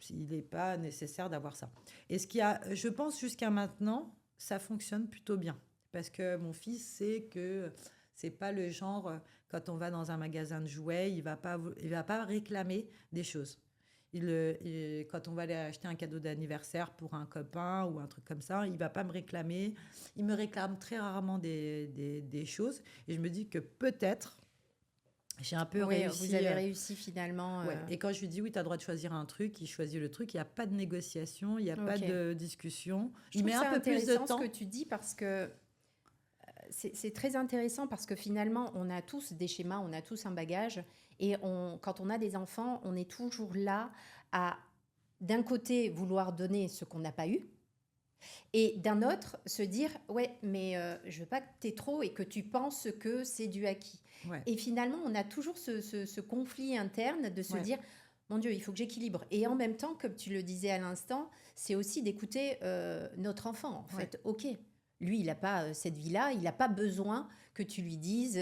il n'est pas nécessaire d'avoir ça. Et je pense jusqu'à maintenant, ça fonctionne plutôt bien. Parce que mon fils sait que c'est pas le genre, quand on va dans un magasin de jouets, il va pas réclamer des choses. Quand on va aller acheter un cadeau d'anniversaire pour un copain ou un truc comme ça, il va pas me réclamer. Il me réclame très rarement des choses. Et je me dis que peut-être, j'ai un peu Oui, réussi. vous avez réussi finalement. Ouais. Et quand je lui dis oui, tu as le droit de choisir un truc, il choisit le truc. Il n'y a pas de négociation, il n'y a pas Ok. de discussion. Je Il trouve met ça un peu plus de intéressant temps. ce que tu dis parce que c'est très intéressant parce que finalement, on a tous des schémas, on a tous un bagage. Et quand on a des enfants, on est toujours là à, d'un côté, vouloir donner ce qu'on n'a pas eu. Et d'un autre, se dire, ouais, mais je veux pas que tu aies trop et que tu penses que c'est du acquis. Ouais. Et finalement, on a toujours ce conflit interne de se Ouais. dire, mon Dieu, il faut que j'équilibre. Et en même temps, comme tu le disais à l'instant, c'est aussi d'écouter notre enfant. En fait, ok, lui, il n'a pas cette vie-là, il n'a pas besoin que tu lui dises,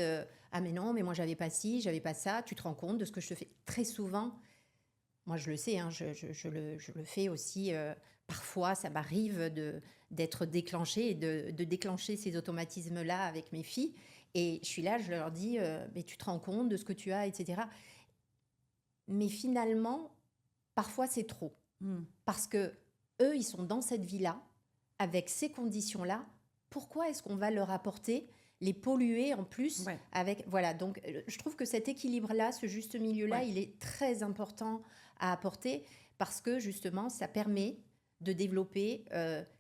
ah mais non, mais moi, j'avais pas ci, j'avais pas ça, tu te rends compte de ce que je te fais. Très souvent, moi, je le sais, hein, je le fais aussi. Parfois, ça m'arrive d'être déclenchée et de déclencher ces automatismes-là avec mes filles. Et je suis là, je leur dis, mais tu te rends compte de ce que tu as, etc. Mais finalement, parfois, c'est trop. Parce que eux, ils sont dans cette vie-là, avec ces conditions-là. Pourquoi est-ce qu'on va leur apporter, les polluer en plus avec... Voilà, donc je trouve que cet équilibre-là, ce juste milieu-là, il est très important à apporter parce que justement, ça permet de développer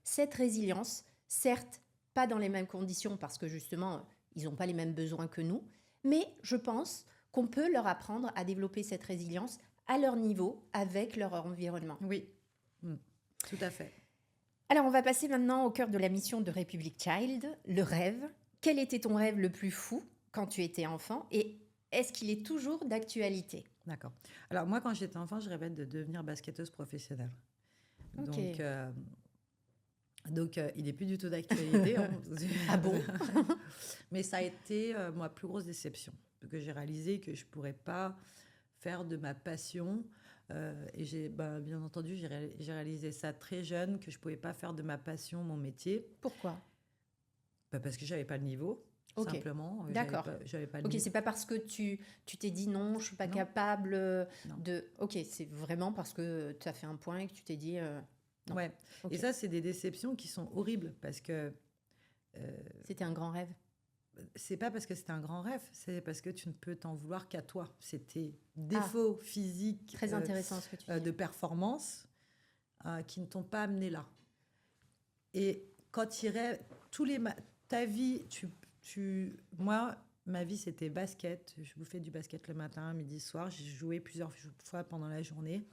cette résilience, certes, pas dans les mêmes conditions parce que justement, ils n'ont pas les mêmes besoins que nous, mais je pense qu'on peut leur apprendre à développer cette résilience à leur niveau, avec leur environnement. Oui, tout à fait. Alors, on va passer maintenant au cœur de la mission de Republic Child, le rêve. Quel était ton rêve le plus fou quand tu étais enfant et est-ce qu'il est toujours d'actualité? D'accord. Alors, moi, quand j'étais enfant, je rêvais de devenir basketteuse professionnelle. Okay. Donc, il n'est plus du tout d'actualité. Ah bon? Mais ça a été ma plus grosse déception. Que j'ai réalisé que je ne pourrais pas faire de ma passion. Et bien entendu, j'ai réalisé ça très jeune, que je ne pouvais pas faire de ma passion mon métier. Pourquoi? Parce que je n'avais pas le niveau. Okay. Simplement. D'accord. J'avais pas le ok, niveau. c'est pas parce que tu t'es dit non, je suis pas capable de... Ok, c'est vraiment parce que tu as fait un point et que tu t'es dit... non. Ouais. Okay. Et ça, c'est des déceptions qui sont horribles parce que... C'était un grand rêve. C'est pas parce que c'était un grand rêve, c'est parce que tu ne peux t'en vouloir qu'à toi. C'était défauts physiques, très intéressant ce que tu dis. De performance qui ne t'ont pas amené là. Et quand tu irais ta vie, moi, ma vie c'était basket. Je bouffais du basket le matin, midi, soir. J'ai joué plusieurs fois pendant la journée.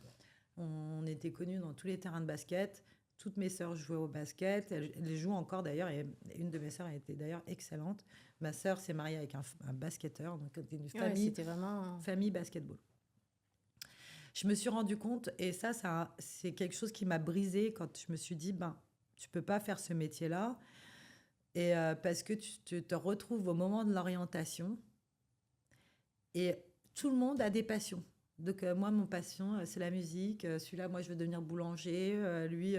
On était connus dans tous les terrains de basket. Toutes mes sœurs jouaient au basket. Elles jouent encore d'ailleurs. Et une de mes sœurs a été d'ailleurs excellente. Ma sœur s'est mariée avec un basketteur. Donc, c'était une famille, c'était vraiment... famille basketball. Je me suis rendu compte, et ça c'est quelque chose qui m'a brisée quand je me suis dit, tu ne peux pas faire ce métier-là. Et parce que tu te retrouves au moment de l'orientation et tout le monde a des passions. Donc moi, mon passion, c'est la musique. Celui-là, moi, je veux devenir boulanger. Lui,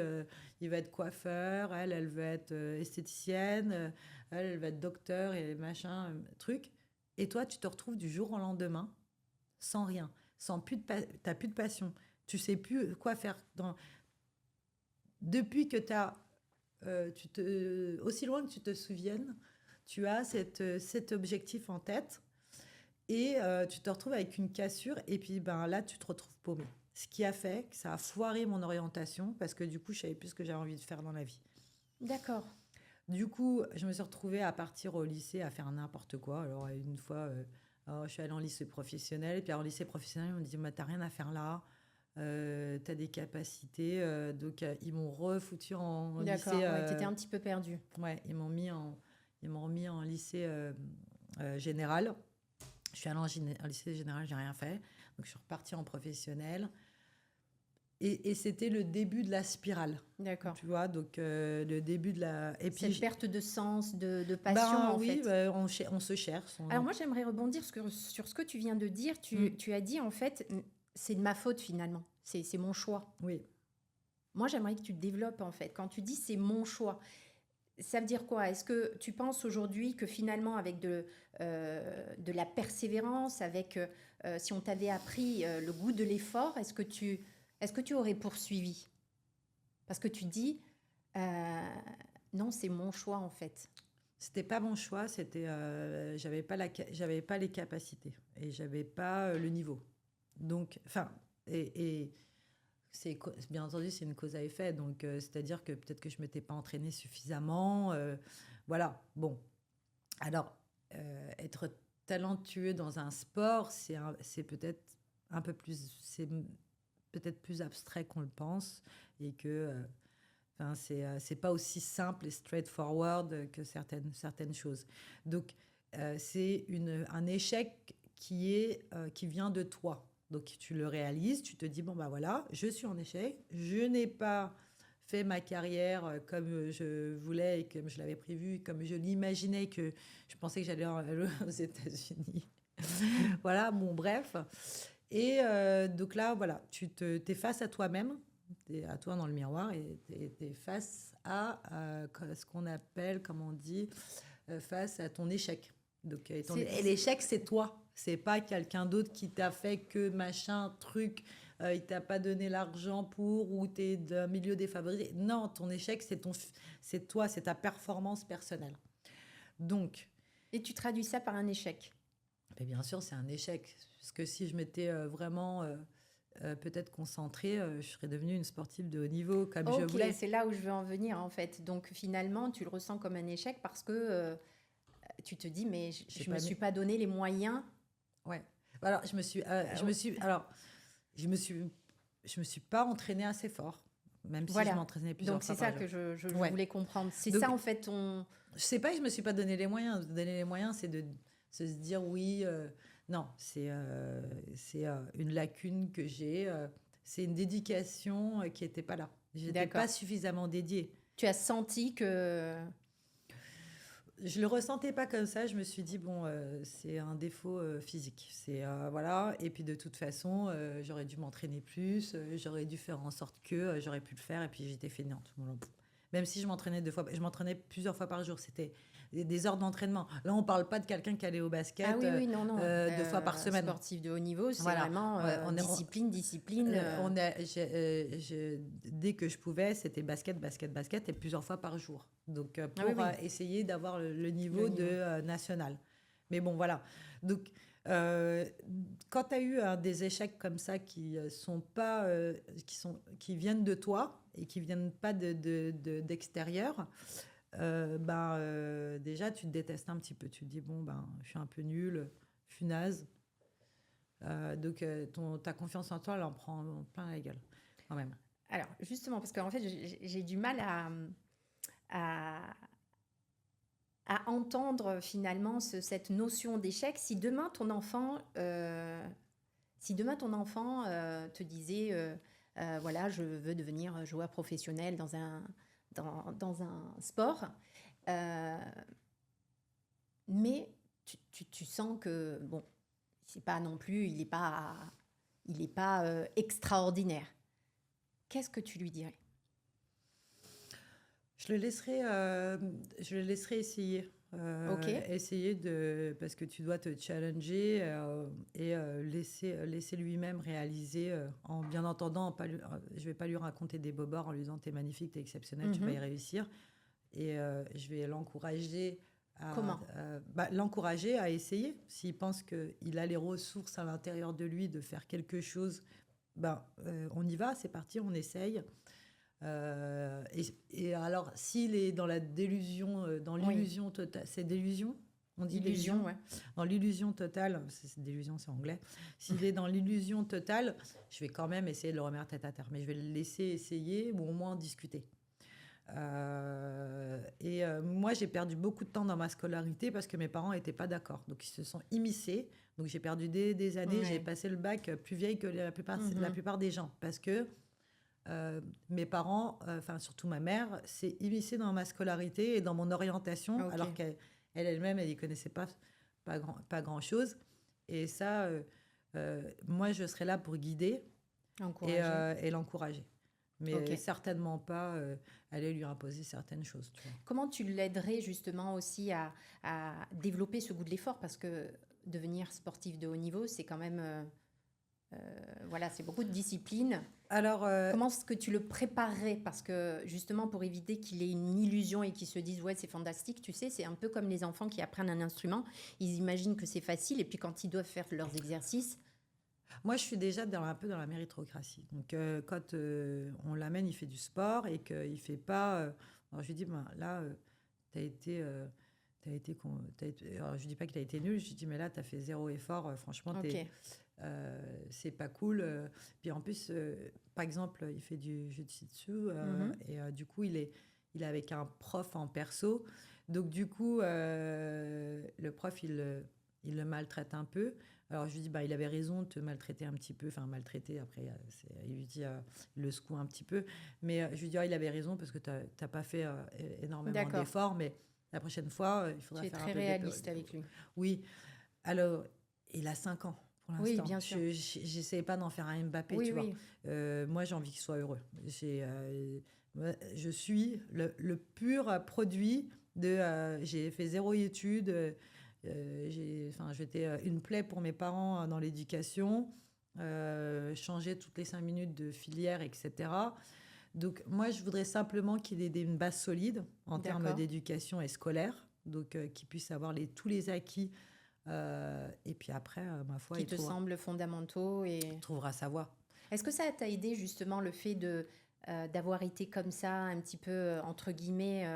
il va être coiffeur. Elle veut être esthéticienne. Elle va être docteur et machin, truc. Et toi, tu te retrouves du jour au lendemain sans rien, sans plus de t'as plus de passion. Tu sais plus quoi faire. Depuis que aussi loin que tu te souviennes, tu as cet objectif en tête et tu te retrouves avec une cassure et puis ben, là, tu te retrouves paumé. Ce qui a fait que ça a foiré mon orientation parce que du coup, je savais plus ce que j'avais envie de faire dans la vie. D'accord. Du coup, je me suis retrouvée à partir au lycée à faire n'importe quoi. Alors, une fois, alors, je suis allée en lycée professionnel. Et puis, en lycée professionnel, ils m'ont dit, bah, t'as rien à faire là. T'as des capacités. Donc, ils m'ont refoutu en lycée. D'accord, ouais, t'étais un petit peu perdue. Ouais, ils m'ont remis en lycée général. Je suis allée en lycée général, j'ai rien fait. Donc, je suis repartie en professionnel. Et c'était le début de la spirale. D'accord. Tu vois, donc le début de la. Et puis, Cette perte de sens, de passion, ben en oui, fait. ben, on se cherche. Alors moi, j'aimerais rebondir sur ce que tu viens de dire. Tu as dit, en fait, c'est de ma faute, finalement. C'est mon choix. Oui. Moi, j'aimerais que tu développes, en fait. Quand tu dis c'est mon choix, ça veut dire quoi? Est-ce que tu penses aujourd'hui que finalement, avec de la persévérance, avec si on t'avait appris le goût de l'effort, est-ce que tu aurais poursuivi? Parce que tu dis, non, c'est mon choix, en fait. C'était pas mon choix, c'était j'avais pas les capacités et j'avais pas le niveau. Donc, enfin, et bien entendu c'est une cause à effet. Donc, c'est-à-dire que peut-être que je m'étais pas entraînée suffisamment. Voilà. Bon, alors être talentueux dans un sport, c'est peut-être un peu plus, c'est peut-être plus abstrait qu'on le pense et que enfin, c'est pas aussi simple et straightforward que certaines choses. Donc, c'est un échec qui vient de toi. Donc, tu le réalises, tu te dis, bon, bah voilà, je suis en échec, je n'ai pas fait ma carrière comme je voulais et comme je l'avais prévu, comme je l'imaginais, que je pensais que j'allais aller aux États-Unis. Voilà, bon, bref. Et donc là, voilà, t'es face à toi-même, t'es à toi dans le miroir et t'es face à ce qu'on appelle, comme on dit, face à ton échec. Donc, et l'échec, c'est toi. C'est pas quelqu'un d'autre qui t'a fait que machin, truc, il t'a pas donné l'argent pour, ou t'es d'un milieu défavorisé. Non, ton échec, c'est toi, c'est ta performance personnelle. Donc, Et tu traduis ça par un échec. mais bien sûr, c'est un échec. Parce que si je m'étais vraiment peut-être concentrée, je serais devenue une sportive de haut niveau comme je Ok, voulais. c'est là où je veux en venir, en fait. Donc finalement, tu le ressens comme un échec parce que tu te dis, mais je ne me suis pas donné les moyens. Ouais. Alors, je me suis pas entraînée assez fort, même si je Voilà. m'entraînais plusieurs Donc fois c'est par ça jour. que je Ouais. voulais comprendre. C'est Donc, ça, en fait, ton... je sais pas que je me suis pas donné les moyens. Donner les moyens, c'est de se dire oui. Non, c'est une lacune que j'ai. C'est une dédication qui était pas là. J'étais D'accord. pas suffisamment dédiée. Tu as senti que... Je le ressentais pas comme ça. Je me suis dit bon, c'est un défaut physique. C'est voilà. Et puis de toute façon, j'aurais dû m'entraîner plus. J'aurais dû faire en sorte que j'aurais pu le faire. Et puis j'étais fainéante. Bon, même si je m'entraînais je m'entraînais plusieurs fois par jour. C'était des heures d'entraînement. Là, on parle pas de quelqu'un qui allait au basket Ah oui, oui, non, non. 2 fois par semaine. Sportif de haut niveau, c'est Voilà. vraiment discipline. Dès que je pouvais, c'était basket, basket, basket, et plusieurs fois par jour. Donc, pour oui, oui. essayer d'avoir le niveau national. Mais bon, voilà. Donc, quand tu as eu des échecs comme ça qui sont pas, qui viennent de toi et qui viennent pas d'extérieur, déjà, tu te détestes un petit peu. Tu te dis, bon, je suis un peu nulle, je suis naze. Donc, ta confiance en toi, elle en prend plein la gueule, quand même. Alors, justement, parce qu'en fait, j'ai du mal à entendre finalement cette notion d'échec. Si demain ton enfant te disait, voilà, je veux devenir joueur professionnel dans un sport, Mais tu sens que, bon, c'est pas non plus, il n'est pas extraordinaire. Qu'est-ce que tu lui dirais? Je le laisserai essayer. Ok. Essayer parce que tu dois te challenger et laisser lui-même réaliser en bien entendant, je vais pas lui raconter des bobards en lui disant t'es magnifique, t'es exceptionnel, tu vas y réussir. Et je vais Comment? l'encourager à essayer. S'il pense qu'il a les ressources à l'intérieur de lui de faire quelque chose, on y va, c'est parti, on essaye. Et alors, s'il est dans la délusion, dans l'illusion totale, c'est délusion? On dit Illusion, délusion? ouais. Dans l'illusion totale, délusion, c'est anglais. S'il est dans l'illusion totale, je vais quand même essayer de le remettre tête à terre, mais je vais le laisser essayer ou au moins discuter. Moi, j'ai perdu beaucoup de temps dans ma scolarité parce que mes parents n'étaient pas d'accord. Donc, ils se sont immiscés. Donc, j'ai perdu des années. Ouais. J'ai passé le bac plus vieille que la plupart des gens parce que mes parents, surtout ma mère, s'est immiscée dans ma scolarité et dans mon orientation, Ok. alors qu'elle-même, elle n'y connaissait pas grand-chose. Et ça, moi, je serais là pour guider Encourager. et l'encourager. Mais Ok. certainement pas aller lui imposer certaines choses. Tu vois. Comment tu l'aiderais justement aussi à développer ce goût de l'effort? Parce que devenir sportif de haut niveau, c'est quand même... voilà, c'est beaucoup de discipline. Alors, Comment est-ce que tu le préparerais? Parce que justement, pour éviter qu'il ait une illusion et qu'il se dise ouais, c'est fantastique, tu sais, c'est un peu comme les enfants qui apprennent un instrument. Ils imaginent que c'est facile et puis quand ils doivent faire leurs exercices, moi, je suis déjà un peu dans la méritocratie. Donc, quand on l'amène, il fait du sport et qu'il ne fait pas. Alors, je lui dis, là, tu as été. Alors, je dis pas qu'il a été nul, je lui dis, mais là, tu as fait zéro effort. Franchement, ok, c'est pas cool. Puis en plus, par exemple, il fait du jiu-jitsu et du coup, il est avec un prof en perso. Donc, du coup, le prof, il le maltraite un peu. Alors, je lui dis, il avait raison de te maltraiter un petit peu. Enfin, maltraiter, après, il lui dit, il le secoue un petit peu. Mais je lui dis, il avait raison parce que tu n'as pas fait énormément d'accord. d'efforts. Mais la prochaine fois, il faudra Tu es faire un très peu réaliste avec lui. Oui. Alors, il a 5 ans pour Oui, l'instant. bien sûr. J'essaie pas d'en faire un Mbappé, Oui, tu vois. oui. Moi, j'ai envie qu'il soit heureux. Moi, je suis le pur produit de. J'ai fait 0 études. J'étais une plaie pour mes parents dans l'éducation. Changer toutes les 5 minutes de filière, etc. Donc, moi, je voudrais simplement qu'il ait une base solide en termes D'accord. d'éducation et scolaire. Donc, qu'il puisse avoir tous les acquis et puis après, ma foi, Qui te semblent fondamentaux et... trouvera sa voie. Est-ce que ça t'a aidé justement le fait d'avoir été comme ça, un petit peu, entre guillemets,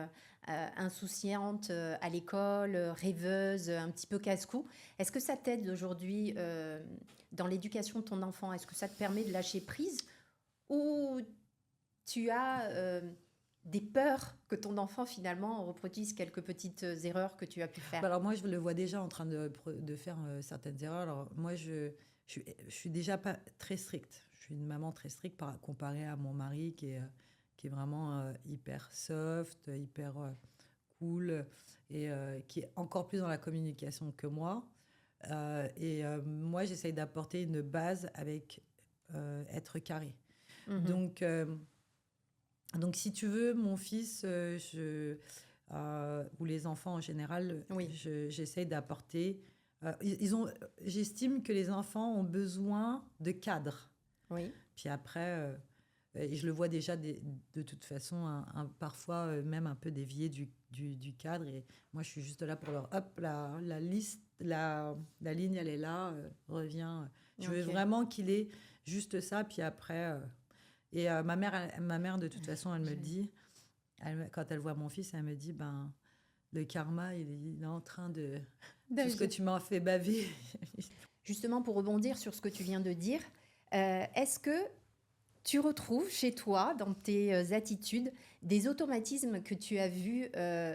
insouciante à l'école, rêveuse, un petit peu casse-cou? Est-ce que ça t'aide aujourd'hui dans l'éducation de ton enfant? Est-ce que ça te permet de lâcher prise? Ou tu as des peurs que ton enfant finalement reproduise quelques petites erreurs que tu as pu faire? Alors moi, je le vois déjà en train de faire certaines erreurs. Alors moi, je suis déjà pas très stricte. Je suis une maman très stricte comparée à mon mari qui est vraiment hyper soft, hyper cool et qui est encore plus dans la communication que moi. Moi, j'essaye d'apporter une base avec être carré. Mhm. Donc, si tu veux, mon fils, ou les enfants en général, Oui, j'essaie d'apporter. J'estime que les enfants ont besoin de cadre. oui. Puis après, et je le vois déjà de toute façon, parfois même un peu dévié du cadre. Et moi, je suis juste là pour leur, hop, la liste, la ligne, elle est là, reviens. Je veux Ok. vraiment qu'il ait juste ça. Puis après, ma mère, de toute façon, elle me dit, quand elle voit mon fils, elle me dit, le karma, il est en train de... Tout ce que tu m'as fait baver. Justement, pour rebondir sur ce que tu viens de dire, est-ce que tu retrouves chez toi, dans tes attitudes, des automatismes que tu as vus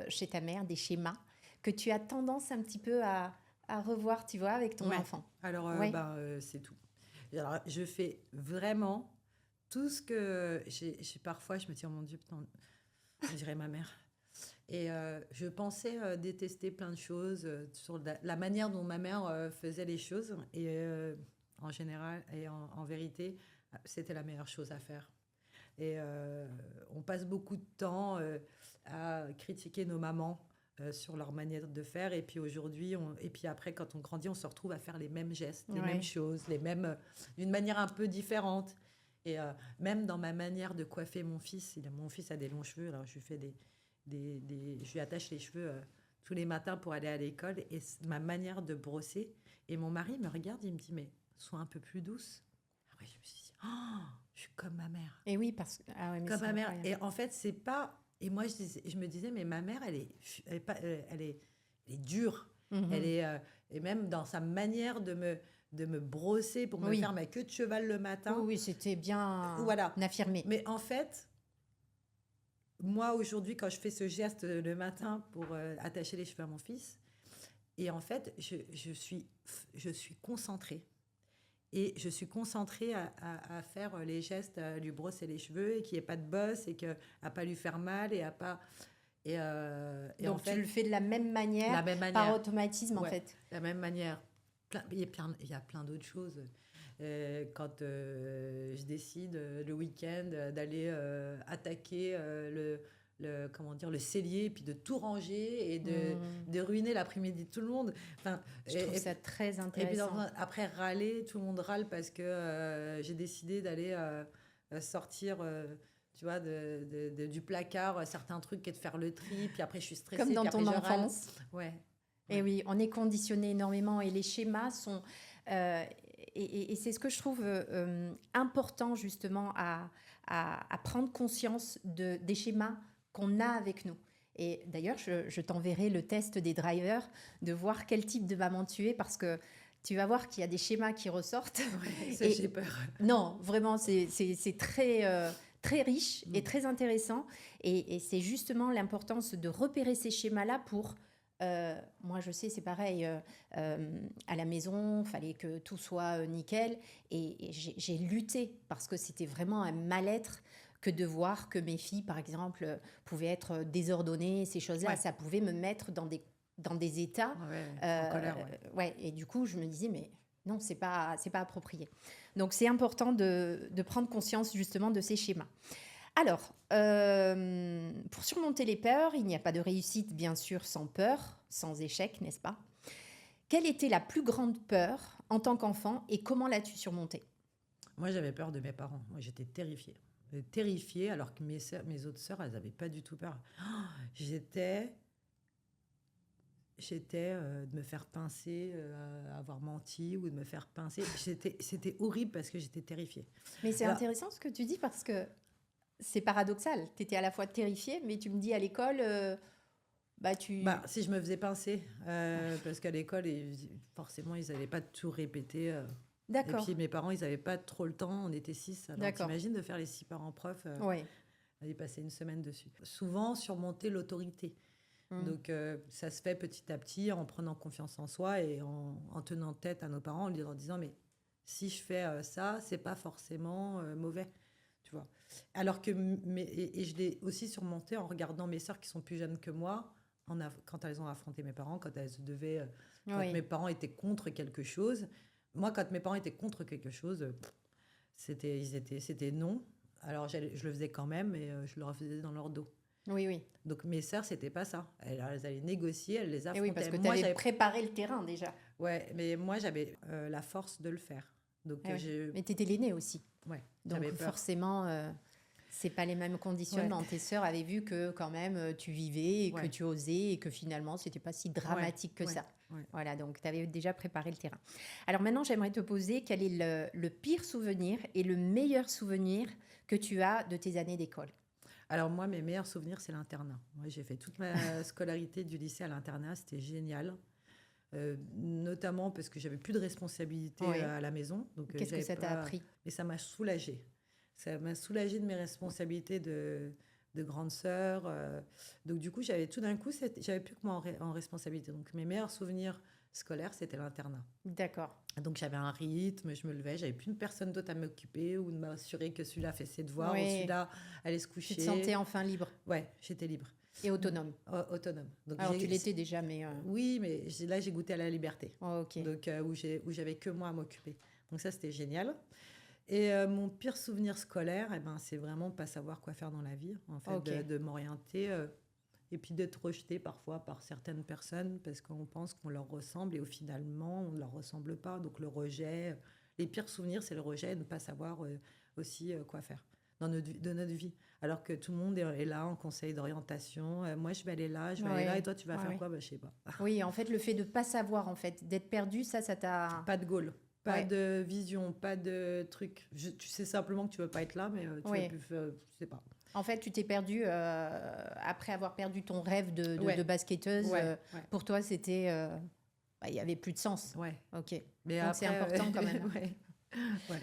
chez ta mère, des schémas, que tu as tendance un petit peu à revoir, tu vois, avec ton Ouais. enfant? Alors, Ouais. c'est tout. Alors, je fais vraiment tout ce que... Parfois, je me dis, oh mon Dieu, putain, on dirait ma mère. Et je pensais détester plein de choses sur la manière dont ma mère faisait les choses. Et en général, et en vérité, c'était la meilleure chose à faire. Et on passe beaucoup de temps à critiquer nos mamans sur leur manière de faire. Et puis aujourd'hui, et puis après, quand on grandit, on se retrouve à faire les mêmes gestes, les mêmes Ouais. choses, les mêmes, d'une manière un peu différente. Et même dans ma manière de coiffer mon fils, mon fils a des longs cheveux, alors je lui fais je lui attache les cheveux tous les matins pour aller à l'école. Et ma manière de brosser. Et mon mari me regarde, il me dit, mais sois un peu plus douce. Après, je me suis dit, oh, je suis comme ma mère. Et oui, parce que... Ah ouais, mais Comme c'est ma mère. incroyable. Et en fait, c'est pas. Et moi, je me disais, mais ma mère, elle est, pas, elle est dure. Elle Mhm. est, et même dans sa manière de me brosser pour me Oui. faire ma queue de cheval le Oui, matin. oui, c'était bien Voilà. affirmé. Mais en fait, moi, aujourd'hui, quand je fais ce geste le matin pour attacher les cheveux à mon fils, et en fait, je suis concentrée. Et je suis concentrée à faire les gestes, à lui brosser les cheveux et qu'il n'y ait pas de bosse et à pas lui faire mal et à pas. Et en Donc, fait, tu le fais de la même de manière, la même par manière. automatisme, en Ouais, fait. de la même manière. Il y a plein d'autres choses. Quand je décide le week-end d'aller attaquer comment dire, le cellier, et puis de tout ranger et Hmm. de ruiner l'après-midi de tout le monde. Enfin, Je trouve ça très et puis intéressant. après râler, tout le monde râle parce que j'ai décidé d'aller sortir, tu vois, du placard certains trucs et de faire le tri. Puis après, je suis stressée. Comme dans Puis après, ton je râle. enfance. Ouais. Et Ouais. oui, on est conditionné énormément et les schémas sont... euh, et c'est ce que je trouve important justement à prendre conscience des schémas qu'on a avec nous. Et d'ailleurs, je t'enverrai le test des drivers, de voir quel type de maman tu es, parce que tu vas voir qu'il y a des schémas qui ressortent. Ouais, ça, Et j'ai peur. non, vraiment, c'est très, très riche et Mm. très intéressant. Et c'est justement l'importance de repérer ces schémas-là pour... moi, je sais, c'est pareil. À la maison, il fallait que tout soit nickel. Et j'ai lutté parce que c'était vraiment un mal-être que de voir que mes filles, par exemple, pouvaient être désordonnées. Ces choses-là, Ouais. ça pouvait me mettre dans des états. Ouais, en colère, ouais. Ouais, et du coup, je me disais, mais non, c'est pas approprié. Donc, c'est important de prendre conscience justement de ces schémas. Alors, pour surmonter les peurs, il n'y a pas de réussite, bien sûr, sans peur, sans échec, n'est-ce pas? Quelle était la plus grande peur en tant qu'enfant et comment l'as-tu surmontée? Moi, j'avais peur de mes parents. Moi, j'étais terrifiée. Terrifiée, alors que mes autres sœurs, elles n'avaient pas du tout peur. Oh, j'étais de me faire pincer, avoir menti ou de me faire pincer. C'était horrible parce que j'étais terrifiée. Mais c'est Alors, intéressant ce que tu dis parce que c'est paradoxal. Tu étais à la fois terrifiée, mais tu me dis à l'école, tu... si je me faisais pincer, parce qu'à l'école, forcément, ils n'avaient pas tout répété. Et D'accord, puis mes parents, ils n'avaient pas trop le temps. On était 6. Alors d'accord. t'imagines de faire les 6 parents profs, Ouais. aller passer une semaine dessus. Souvent, surmonter l'autorité. Mm. Donc ça se fait petit à petit en prenant confiance en soi et en tenant tête à nos parents, en leur disant mais si je fais ça, c'est pas forcément mauvais, tu vois. Alors que et je l'ai aussi surmonté en regardant mes sœurs qui sont plus jeunes que moi, quand elles ont affronté mes parents, quand elles devaient, quand Oui. mes parents étaient contre quelque chose. Moi, quand mes parents étaient contre quelque chose, c'était non. Alors je le faisais quand même, mais je le faisais dans leur dos. Oui, oui. Donc mes sœurs, c'était pas ça. Elles allaient négocier, elles les Et affrontaient. oui, parce que tu Moi, avais préparé le terrain déjà. ouais, mais moi j'avais la force de le faire. Donc Ah ouais. Mais tu étais l'aînée aussi. ouais, Donc j'avais peur. forcément, c'est pas les mêmes conditionnements. Ouais. Tes sœurs avaient vu que quand même tu vivais et que Ouais. tu osais et que finalement c'était pas si dramatique que Ouais. ça. Ouais. Voilà, donc tu avais déjà préparé le terrain. Alors maintenant, j'aimerais te poser quel est le pire souvenir et le meilleur souvenir que tu as de tes années d'école. Alors moi, mes meilleurs souvenirs, c'est l'internat. Moi, j'ai fait toute ma scolarité du lycée à l'internat, c'était génial. Notamment parce que j'avais plus de responsabilité Oui. À la maison. Donc, Qu'est-ce que j'avais ça t'a pas- appris? Mais ça m'a soulagée. Ça m'a soulagée de mes responsabilités de grande sœur. Donc du coup, j'avais tout d'un coup, j'avais plus que moi en responsabilité. Donc mes meilleurs souvenirs scolaires, c'était l'internat. D'accord. Donc j'avais un rythme, je me levais, j'avais plus une personne d'autre à m'occuper ou de m'assurer que celui-là fait ses devoirs ou Oui. celui-là allait se Tu coucher. te sentais enfin libre. Ouais, j'étais libre. Et autonome. Autonome. Donc, Alors, tu l'étais déjà, mais... Oui, mais là, j'ai goûté à la liberté. Oh, ok. Donc, où j'avais que moi à m'occuper. Donc, ça, c'était génial. Et mon pire souvenir scolaire, eh ben, c'est vraiment pas savoir quoi faire dans la vie, en fait, Ok. de m'orienter et puis d'être rejeté parfois par certaines personnes parce qu'on pense qu'on leur ressemble et au finalement, on ne leur ressemble pas. Donc, le rejet, les pires souvenirs, c'est le rejet et ne pas savoir aussi quoi faire de notre vie. Alors que tout le monde est là en conseil d'orientation. Moi, je vais aller là, je vais aller là, et toi, tu vas faire quoi? Je sais pas. Oui, en fait, le fait de pas savoir, en fait, d'être perdu, ça t'a... Pas de goal, pas de vision, pas de truc. Tu sais simplement que tu veux pas être là, mais tu veux plus faire, je sais pas. En fait, tu t'es perdue après avoir perdu ton rêve de basketteuse. Pour toi, c'était... il y avait plus de sens. Ouais. Ok. Mais donc, après, c'est important quand même. Ouais.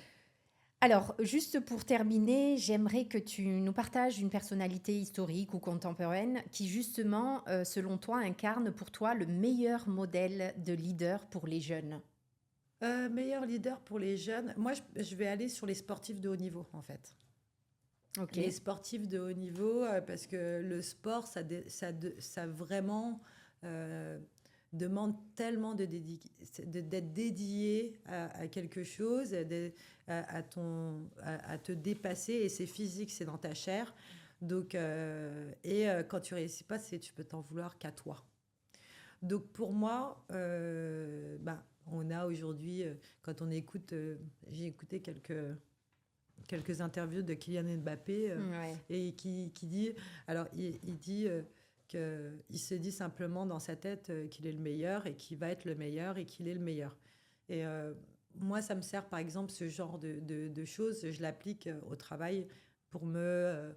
Alors, juste pour terminer, j'aimerais que tu nous partages une personnalité historique ou contemporaine qui, justement, selon toi, incarne pour toi le meilleur modèle de leader pour les jeunes. Meilleur leader pour les jeunes. Moi, je vais aller sur les sportifs de haut niveau, en fait. Okay. Les sportifs de haut niveau, parce que le sport, ça vraiment demande tellement d'être dédié à quelque chose, à te dépasser, et c'est physique, c'est dans ta chair. Donc, quand tu réussis pas, tu peux t'en vouloir qu'à toi. Donc pour moi, on a aujourd'hui, quand on écoute, j'ai écouté quelques interviews de Kylian Mbappé et qui dit, alors il dit qu'il se dit simplement dans sa tête qu'il est le meilleur et qu'il va être le meilleur et qu'il est le meilleur. Et moi, ça me sert par exemple ce genre de choses, je l'applique au travail pour me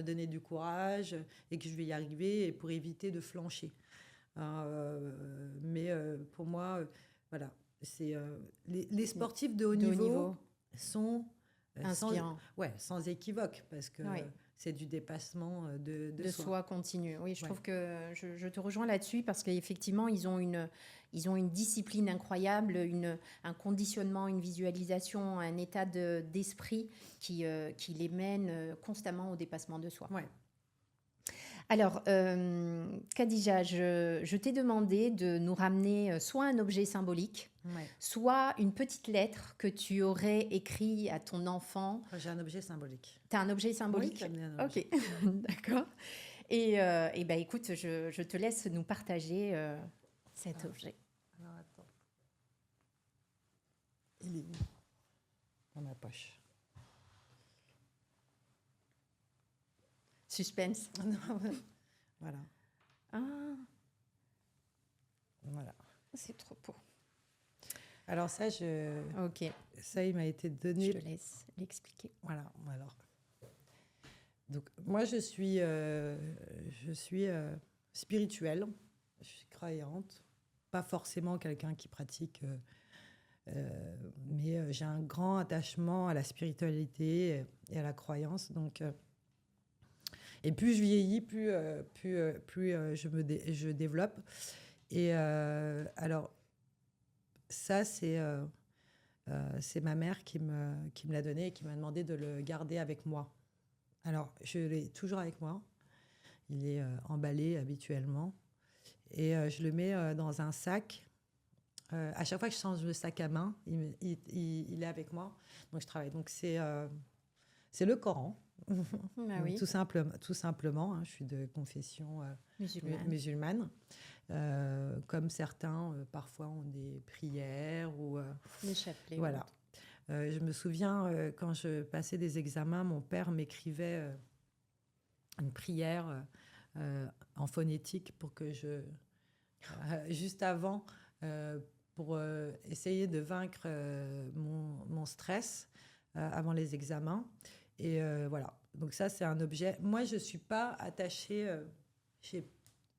donner du courage et que je vais y arriver et pour éviter de flancher. Mais pour moi, voilà, c'est les sportifs de haut niveau sont sans équivoque parce que c'est du dépassement de soi continu. Oui, je trouve que je te rejoins là-dessus parce qu'effectivement, ils ont une discipline incroyable, un conditionnement, une visualisation, un état d'esprit qui les mène constamment au dépassement de soi. Ouais. Alors, Khadija, je t'ai demandé de nous ramener soit un objet symbolique, soit une petite lettre que tu aurais écrite à ton enfant. J'ai un objet symbolique. Tu as un objet symbolique? Oui, un objet. Ok, d'accord. Et écoute, je te laisse nous partager cet objet. Alors, attends. Il est où? Dans ma poche. Suspense. Voilà. Ah. Voilà. C'est trop beau. Alors ça, ça, il m'a été donné. Je te laisse l'expliquer. Voilà. Alors. Donc moi, je suis spirituelle. Je suis croyante. Pas forcément quelqu'un qui pratique, mais j'ai un grand attachement à la spiritualité et à la croyance. Donc et plus je vieillis, plus je développe. Et alors, ça, c'est ma mère qui me l'a donné et qui m'a demandé de le garder avec moi. Alors, je l'ai toujours avec moi. Il est emballé habituellement. Et je le mets dans un sac. À chaque fois que je change de sac à main, il est avec moi. Donc, je travaille. Donc, c'est le Coran. Oui. Tout simplement, je suis de confession musulmane. Comme certains, parfois, ont des prières ou des chapelets. Voilà. Je me souviens, quand je passais des examens, mon père m'écrivait une prière en phonétique pour que juste avant, pour essayer de vaincre mon stress avant les examens. Et voilà. Donc ça, c'est un objet. Moi, je ne suis pas attachée.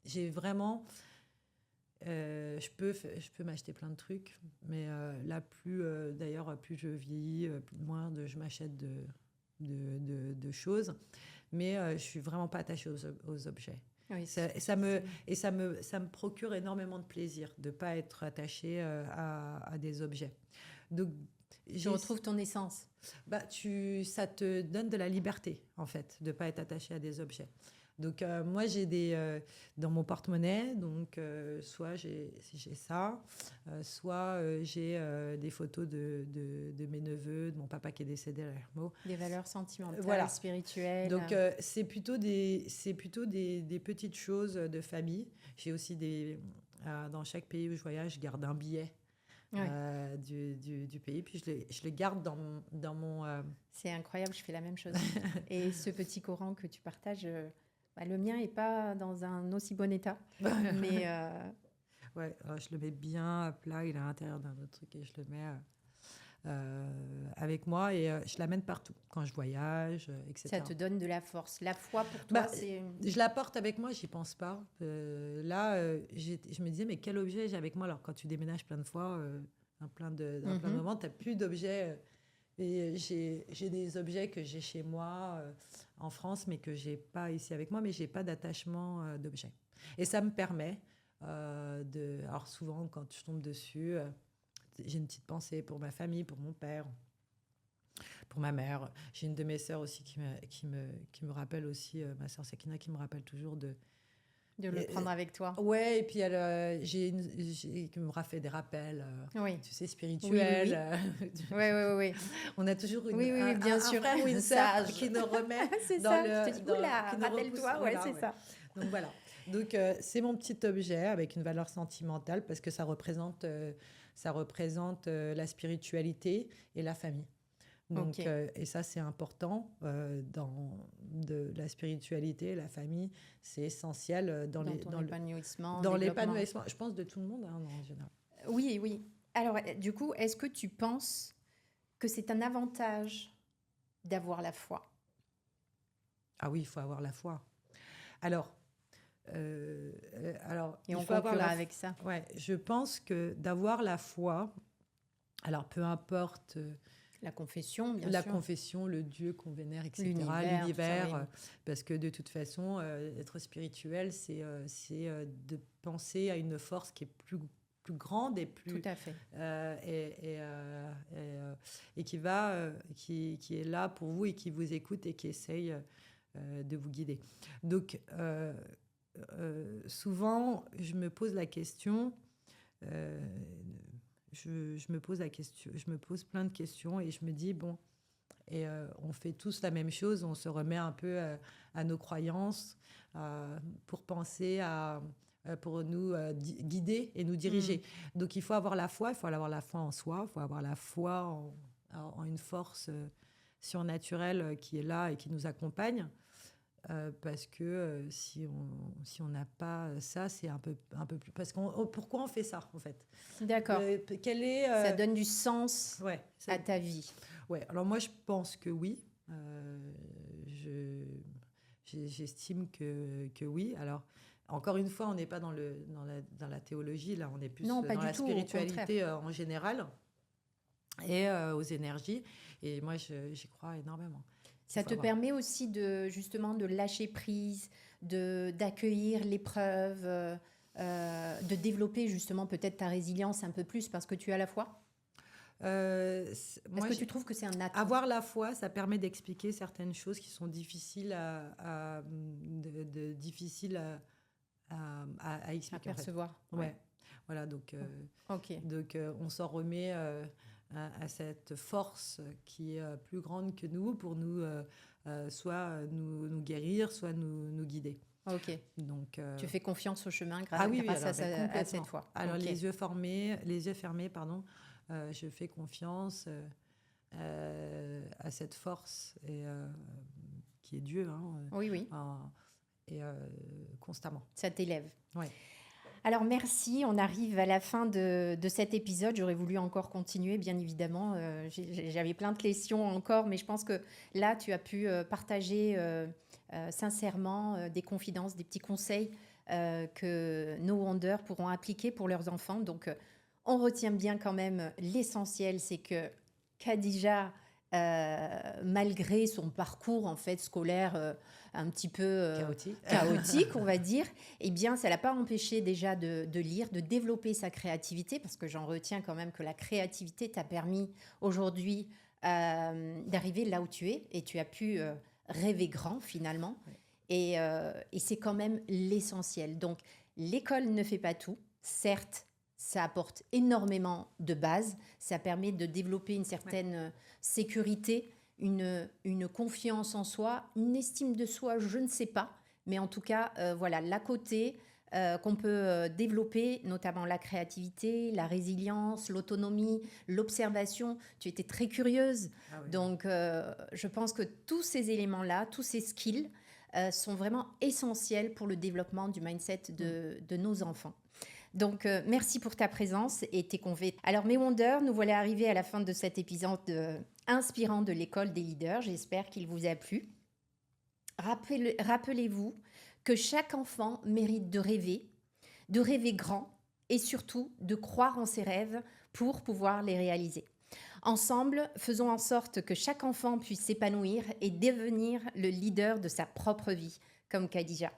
J'ai vraiment... je peux m'acheter plein de trucs, mais d'ailleurs, plus je vieillis, moins je m'achète de choses. Mais je ne suis vraiment pas attachée aux objets. Oui, ça me procure énormément de plaisir de ne pas être attachée à des objets. Donc, tu retrouves ton essence. Ça te donne de la liberté, en fait, de ne pas être attaché à des objets. Donc, moi, dans mon porte-monnaie, donc soit j'ai ça, soit j'ai des photos de mes neveux, de mon papa qui est décédé à l'ERMO. Des valeurs sentimentales, Voilà. spirituelles. Donc, c'est plutôt des petites choses de famille. J'ai aussi dans chaque pays où je voyage, je garde un billet du pays, puis je le garde dans mon C'est incroyable, je fais la même chose. Et ce petit Coran que tu partages, le mien n'est pas dans un aussi bon état. Mais ouais, je le mets bien à plat, il est à l'intérieur d'un autre truc et je le mets avec moi et je l'amène partout quand je voyage, etc. ça te donne de la force. La foi pour toi, c'est... Je la porte avec moi, j'y pense pas. Je me disais, mais quel objet j'ai avec moi? Alors, quand tu déménages plein de fois, dans plein de moments, tu n'as plus d'objets. Et j'ai des objets que j'ai chez moi en France, mais que j'ai pas ici avec moi, mais j'ai pas d'attachement d'objets. Et ça me permet alors souvent, quand je tombe dessus, j'ai une petite pensée pour ma famille, pour mon père, pour ma mère. J'ai une de mes sœurs aussi qui me rappelle aussi, ma sœur Sakina, qui me rappelle toujours de le prendre avec toi. Ouais, et puis qui me fait des rappels, tu sais, spirituels. Oui. On a toujours bien sûr. Un frère ou une sœur qui nous remet c'est dans ça. le... Je te dis, rappelle-toi, c'est ça. Donc voilà. Donc c'est mon petit objet avec une valeur sentimentale parce que ça représente la spiritualité et la famille. Donc, et ça, c'est important de la spiritualité et la famille. C'est essentiel dans l'épanouissement. Dans l'épanouissement, je pense, de tout le monde en général. Oui. Alors, du coup, est-ce que tu penses que c'est un avantage d'avoir la foi? Ah oui, il faut avoir la foi. Alors, et on conclura avec ça. Ouais, je pense que d'avoir la foi, alors peu importe... La confession, bien sûr. La confession, le Dieu qu'on vénère, etc. L'univers, parce que de toute façon, être spirituel, c'est de penser à une force qui est plus grande et plus... Tout à fait. Et qui est là pour vous et qui vous écoute et qui essaye de vous guider. Donc, souvent, je me pose la question... Je me pose plein de questions et je me dis, bon, on fait tous la même chose, on se remet un peu à nos croyances pour penser pour nous guider et nous diriger. Donc il faut avoir la foi en soi, il faut avoir la foi en une force surnaturelle qui est là et qui nous accompagne. Parce que si on n'a pas ça, c'est un peu plus... Pourquoi on fait ça, en fait? D'accord. Ça donne du sens à ta vie. Ouais. Alors moi, je pense que oui. J'estime que oui. Alors, encore une fois, on n'est pas dans la théologie, là, on est plus dans la spiritualité en général et aux énergies. Et moi, j'y crois énormément. Ça te permet aussi justement de lâcher prise, d'accueillir l'épreuve, de développer justement peut-être ta résilience un peu plus parce que tu as la foi. Est-ce que tu trouves que c'est un atout? Avoir la foi, ça permet d'expliquer certaines choses qui sont difficiles à expliquer. À percevoir. En fait. Ouais. Voilà, donc on s'en remet... à cette force qui est plus grande que nous pour nous soit nous guérir, soit nous guider. Ok. Donc, tu fais confiance au chemin grâce à cette foi. Alors les yeux fermés, je fais confiance à cette force qui est Dieu. Oui. Et constamment. Ça t'élève. Ouais. Alors merci, on arrive à la fin de cet épisode. J'aurais voulu encore continuer, bien évidemment. J'avais plein de questions encore, mais je pense que là, tu as pu partager sincèrement des confidences, des petits conseils que nos Wonder pourront appliquer pour leurs enfants. Donc, on retient bien quand même l'essentiel, c'est que Khadija, malgré son parcours en fait scolaire un petit peu chaotique, on va dire, eh bien, ça l'a pas empêché déjà de lire, de développer sa créativité, parce que j'en retiens quand même que la créativité t'a permis aujourd'hui d'arriver là où tu es, et tu as pu rêver grand finalement. Oui. Et c'est quand même l'essentiel. Donc, l'école ne fait pas tout. Certes, ça apporte énormément de bases. Ça permet de développer une certaine sécurité, une confiance en soi, une estime de soi, je ne sais pas. Mais en tout cas, voilà, l'à côté qu'on peut développer, notamment la créativité, la résilience, l'autonomie, l'observation. Tu étais très curieuse. Ah oui. Donc, je pense que tous ces éléments-là, tous ces skills sont vraiment essentiels pour le développement du mindset de nos enfants. Donc, merci pour ta présence et tes convés. Alors, mes Wonders, nous voilà arrivés à la fin de cet épisode inspirant de l'école des leaders. J'espère qu'il vous a plu. Rappelez-vous que chaque enfant mérite de rêver grand et surtout de croire en ses rêves pour pouvoir les réaliser. Ensemble, faisons en sorte que chaque enfant puisse s'épanouir et devenir le leader de sa propre vie, comme Khadija.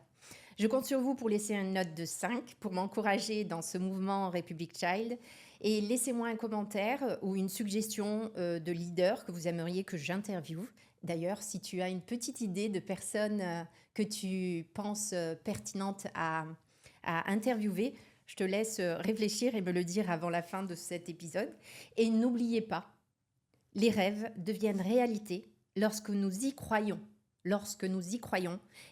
Je compte sur vous pour laisser une note de 5 pour m'encourager dans ce mouvement Republic Child. Et laissez-moi un commentaire ou une suggestion de leader que vous aimeriez que j'interviewe. D'ailleurs, si tu as une petite idée de personne que tu penses pertinente à interviewer, je te laisse réfléchir et me le dire avant la fin de cet épisode. Et n'oubliez pas, les rêves deviennent réalité lorsque nous y croyons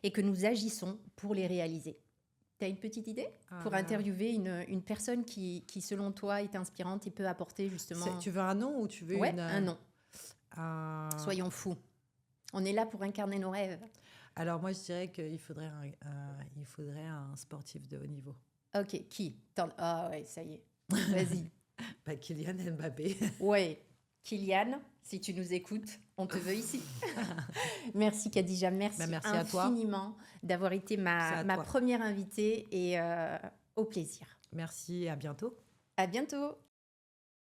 et que nous agissons pour les réaliser. Tu as une petite idée pour interviewer une personne qui, selon toi, est inspirante et peut apporter justement... Tu veux un nom ou tu veux un nom. Soyons fous. On est là pour incarner nos rêves. Alors moi, je dirais qu'il faudrait un sportif de haut niveau. Ok, qui? Ah ouais, ça y est. Vas-y. Kylian Mbappé. Ouais, Kylian, si tu nous écoutes, on te veut ici. Merci Khadija, merci infiniment d'avoir été ma première invitée et au plaisir. Merci, à bientôt. À bientôt.